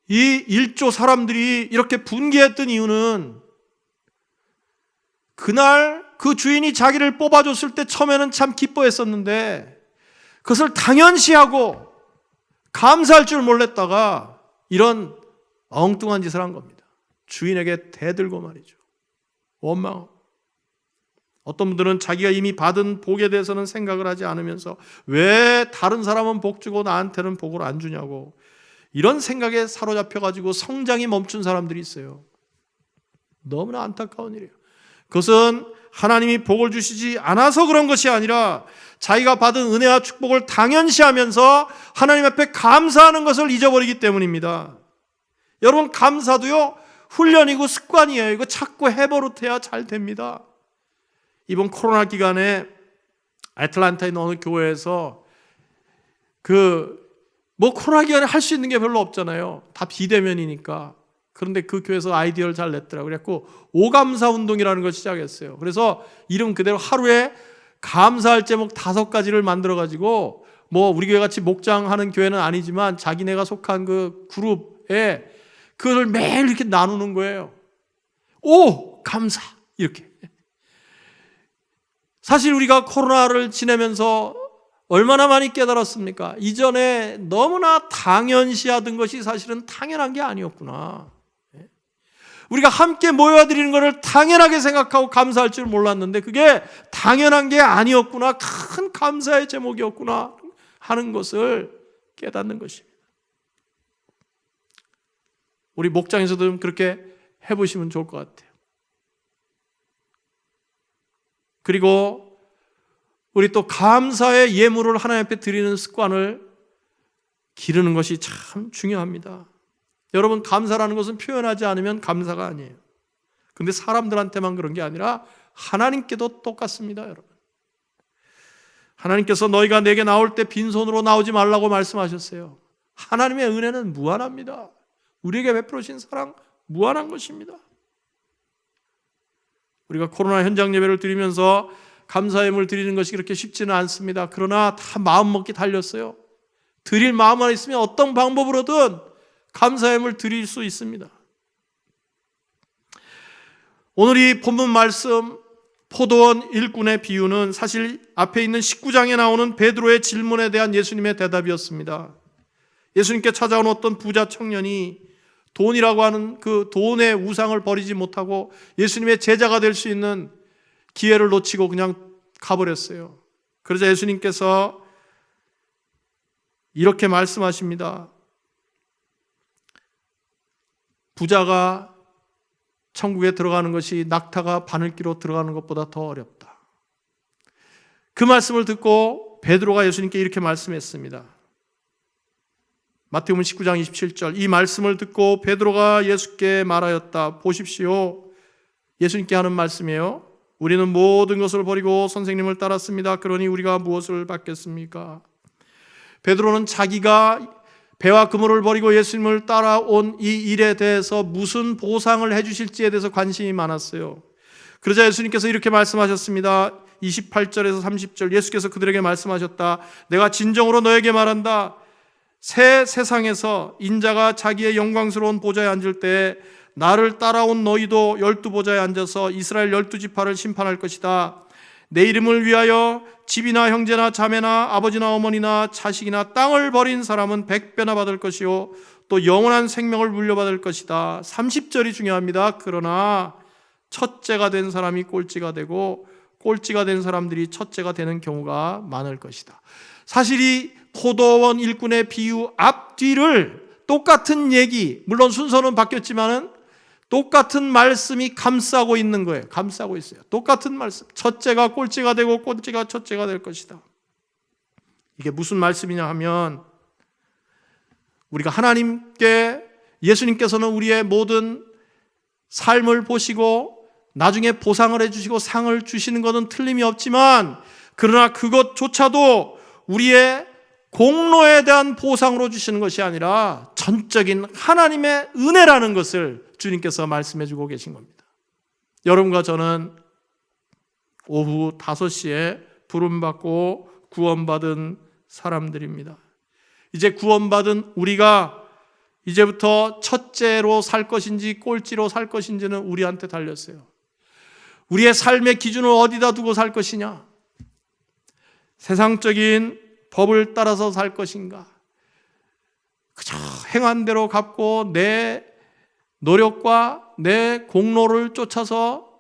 이 1조 사람들이 이렇게 분개했던 이유는 그날 그 주인이 자기를 뽑아줬을 때 처음에는 참 기뻐했었는데 그것을 당연시하고 감사할 줄 몰랐다가 이런 엉뚱한 짓을 한 겁니다. 주인에게 대들고 말이죠. 원망하고. 어떤 분들은 자기가 이미 받은 복에 대해서는 생각을 하지 않으면서 왜 다른 사람은 복 주고 나한테는 복을 안 주냐고 이런 생각에 사로잡혀가지고 성장이 멈춘 사람들이 있어요. 너무나 안타까운 일이에요. 그것은 하나님이 복을 주시지 않아서 그런 것이 아니라 자기가 받은 은혜와 축복을 당연시하면서 하나님 앞에 감사하는 것을 잊어버리기 때문입니다. 여러분 감사도요 훈련이고 습관이에요. 이거 자꾸 해버릇해야 잘 됩니다. 이번 코로나 기간에 애틀랜타에 있는 어느 교회에서 코로나 기간에 할 수 있는 게 별로 없잖아요. 다 비대면이니까. 그런데 그 교회에서 아이디어를 잘 냈더라고요. 그래갖고 오감사 운동이라는 걸 시작했어요. 그래서 이름 그대로 하루에 감사할 제목 5가지를 만들어가지고 우리 교회 같이 목장하는 교회는 아니지만 자기네가 속한 그 그룹에 그걸 매일 이렇게 나누는 거예요. 오! 감사! 이렇게. 사실 우리가 코로나를 지내면서 얼마나 많이 깨달았습니까? 이전에 너무나 당연시하던 것이 사실은 당연한 게 아니었구나. 우리가 함께 모여드리는 것을 당연하게 생각하고 감사할 줄 몰랐는데 그게 당연한 게 아니었구나. 큰 감사의 제목이었구나 하는 것을 깨닫는 것입니다. 우리 목장에서도 좀 그렇게 해보시면 좋을 것 같아요. 그리고 우리 또 감사의 예물을 하나님 앞에 드리는 습관을 기르는 것이 참 중요합니다. 여러분, 감사라는 것은 표현하지 않으면 감사가 아니에요. 근데 사람들한테만 그런 게 아니라 하나님께도 똑같습니다, 여러분. 하나님께서 너희가 내게 나올 때 빈손으로 나오지 말라고 말씀하셨어요. 하나님의 은혜는 무한합니다. 우리에게 베풀으신 사랑 무한한 것입니다. 우리가 코로나 현장 예배를 드리면서 감사의 예물을 드리는 것이 그렇게 쉽지는 않습니다. 그러나 다 마음먹기 달렸어요. 드릴 마음만 있으면 어떤 방법으로든 감사의 예물을 드릴 수 있습니다. 오늘 이 본문 말씀 포도원 일꾼의 비유는 사실 앞에 있는 19장에 나오는 베드로의 질문에 대한 예수님의 대답이었습니다. 예수님께 찾아온 어떤 부자 청년이 돈이라고 하는 그 돈의 우상을 버리지 못하고 예수님의 제자가 될 수 있는 기회를 놓치고 그냥 가버렸어요. 그러자 예수님께서 이렇게 말씀하십니다. 부자가 천국에 들어가는 것이 낙타가 바늘기로 들어가는 것보다 더 어렵다. 그 말씀을 듣고 베드로가 예수님께 이렇게 말씀했습니다. 마태복음 19장 27절, 이 말씀을 듣고 베드로가 예수께 말하였다. 보십시오. 예수님께 하는 말씀이에요. 우리는 모든 것을 버리고 선생님을 따랐습니다. 그러니 우리가 무엇을 받겠습니까? 베드로는 자기가 배와 그물을 버리고 예수님을 따라온 이 일에 대해서 무슨 보상을 해주실지에 대해서 관심이 많았어요. 그러자 예수님께서 이렇게 말씀하셨습니다. 28절에서 30절, 예수께서 그들에게 말씀하셨다. 내가 진정으로 너에게 말한다. 새 세상에서 인자가 자기의 영광스러운 보좌에 앉을 때 나를 따라온 너희도 12보좌에 앉아서 이스라엘 12지파를 심판할 것이다. 내 이름을 위하여 집이나 형제나 자매나 아버지나 어머니나 자식이나 땅을 버린 사람은 100배나 받을 것이요 또 영원한 생명을 물려받을 것이다. 30절이 중요합니다. 그러나 첫째가 된 사람이 꼴찌가 되고 꼴찌가 된 사람들이 첫째가 되는 경우가 많을 것이다. 사실 이 포도원 일꾼의 비유 앞뒤를 똑같은 얘기, 물론 순서는 바뀌었지만은 똑같은 말씀이 감싸고 있는 거예요. 감싸고 있어요. 똑같은 말씀. 첫째가 꼴찌가 되고 꼴찌가 첫째가 될 것이다. 이게 무슨 말씀이냐 하면 우리가 하나님께, 예수님께서는 우리의 모든 삶을 보시고 나중에 보상을 해주시고 상을 주시는 것은 틀림이 없지만, 그러나 그것조차도 우리의 공로에 대한 보상으로 주시는 것이 아니라 전적인 하나님의 은혜라는 것을 주님께서 말씀해 주고 계신 겁니다. 여러분과 저는 오후 5시에 부름받고 구원받은 사람들입니다. 이제 구원받은 우리가 이제부터 첫째로 살 것인지 꼴찌로 살 것인지는 우리한테 달렸어요. 우리의 삶의 기준을 어디다 두고 살 것이냐? 세상적인 법을 따라서 살 것인가? 그저 행한 대로 갚고 내 노력과 내 공로를 쫓아서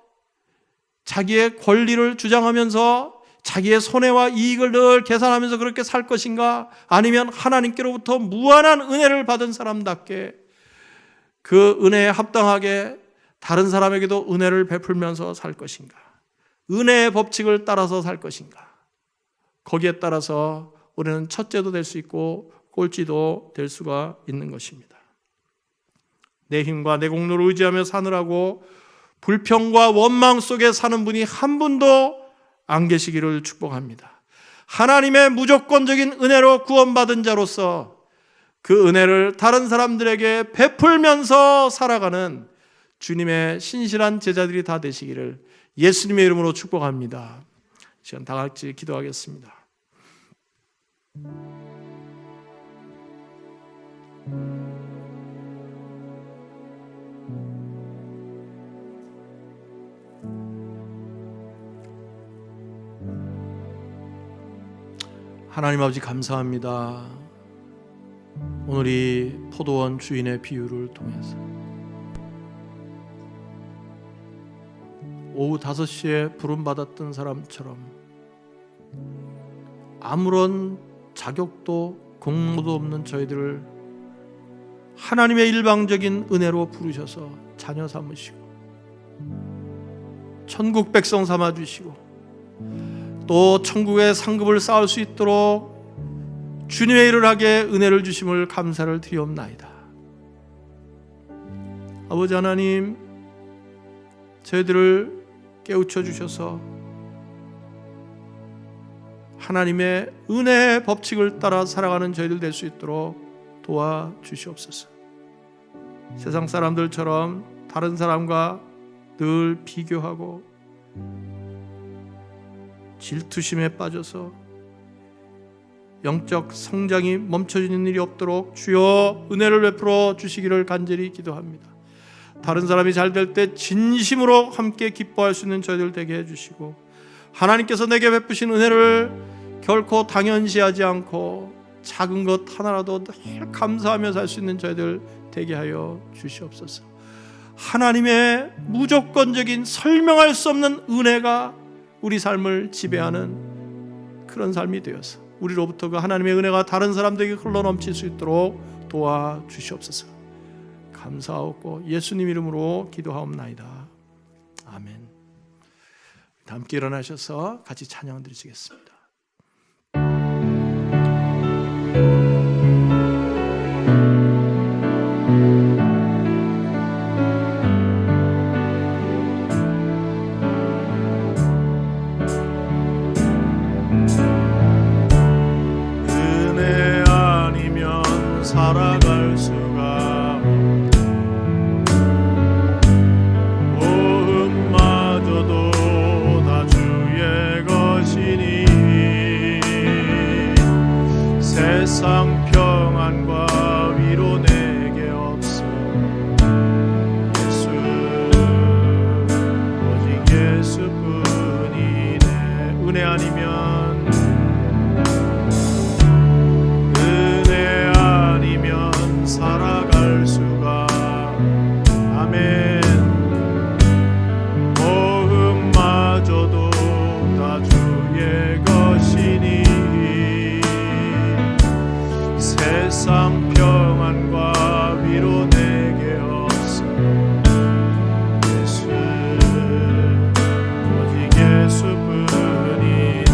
자기의 권리를 주장하면서 자기의 손해와 이익을 늘 계산하면서 그렇게 살 것인가? 아니면 하나님께로부터 무한한 은혜를 받은 사람답게 그 은혜에 합당하게 다른 사람에게도 은혜를 베풀면서 살 것인가? 은혜의 법칙을 따라서 살 것인가? 거기에 따라서 우리는 첫째도 될 수 있고 꼴찌도 될 수가 있는 것입니다. 내 힘과 내 공로를 의지하며 사느라고 불평과 원망 속에 사는 분이 한 분도 안 계시기를 축복합니다. 하나님의 무조건적인 은혜로 구원받은 자로서 그 은혜를 다른 사람들에게 베풀면서 살아가는 주님의 신실한 제자들이 다 되시기를 예수님의 이름으로 축복합니다. 시간 다 같이 기도하겠습니다. 하나님 아버지 감사합니다. 오늘 이 포도원 주인의 비유를 통해서 오후 5시에 부름받았던 사람처럼 아무런 자격도 공로도 없는 저희들을 하나님의 일방적인 은혜로 부르셔서 자녀 삼으시고 천국 백성 삼아주시고 또 천국의 상급을 쌓을 수 있도록 주님의 일을 하게 은혜를 주심을 감사를 드리옵나이다. 아버지 하나님, 저희들을 깨우쳐 주셔서 하나님의 은혜의 법칙을 따라 살아가는 저희들 될 수 있도록 도와주시옵소서. 세상 사람들처럼 다른 사람과 늘 비교하고 질투심에 빠져서 영적 성장이 멈춰지는 일이 없도록 주여 은혜를 베풀어 주시기를 간절히 기도합니다. 다른 사람이 잘 될 때 진심으로 함께 기뻐할 수 있는 저희들 되게 해주시고, 하나님께서 내게 베푸신 은혜를 결코 당연시하지 않고 작은 것 하나라도 늘 감사하며 살 수 있는 저희들 되게 하여 주시옵소서. 하나님의 무조건적인 설명할 수 없는 은혜가 우리 삶을 지배하는 그런 삶이 되어서 우리로부터 그 하나님의 은혜가 다른 사람들에게 흘러넘칠 수 있도록 도와주시옵소서. 감사하고 예수님 이름으로 기도하옵나이다. 아멘. 함께 일어나셔서 같이 찬양 드리시겠습니다. 은혜 아니면 살아갈 수가 보험마저도 다 주의 것이니 세상 평안과 위로 내게 없어. 예수 오직 예수뿐이네. 은혜 아니면 살아갈 수가. 아멘. 모험마저도 다 주의 것이니 세상 평안과 위로 내게 없어. 예수 오직 예수뿐이네.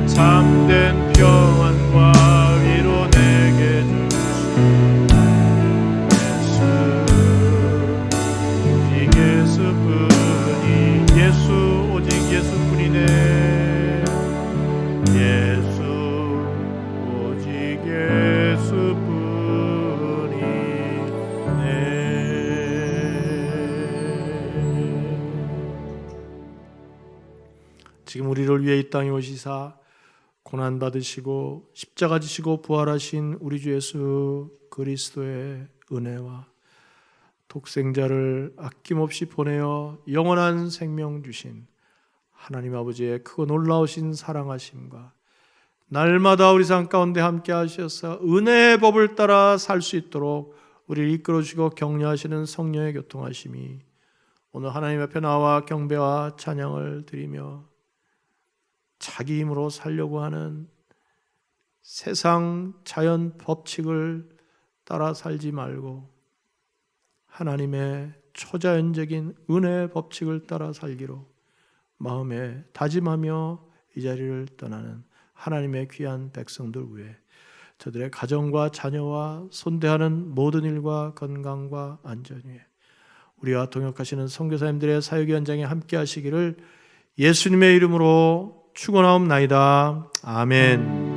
참된 평안과 위로 내게 주신 예수 오직 예수뿐이. 예수 오직 예수뿐이네. 예수 오직 예수뿐이네. 지금 우리를 위해 이 땅에 오시사 고난 받으시고 십자가 지시고 부활하신 우리 주 예수 그리스도의 은혜와 독생자를 아낌없이 보내어 영원한 생명 주신 하나님 아버지의 크고 놀라우신 사랑하심과 날마다 우리 삶 가운데 함께 하셔서 은혜의 법을 따라 살 수 있도록 우리를 이끌어주시고 격려하시는 성령의 교통하심이 오늘 하나님 앞에 나와 경배와 찬양을 드리며 자기 힘으로 살려고 하는 세상 자연 법칙을 따라 살지 말고 하나님의 초자연적인 은혜의 법칙을 따라 살기로 마음에 다짐하며 이 자리를 떠나는 하나님의 귀한 백성들 위해 저들의 가정과 자녀와 손대하는 모든 일과 건강과 안전 위에 우리와 동역하시는 선교사님들의 사역 현장에 함께 하시기를 예수님의 이름으로 축원하옵나이다. 아멘.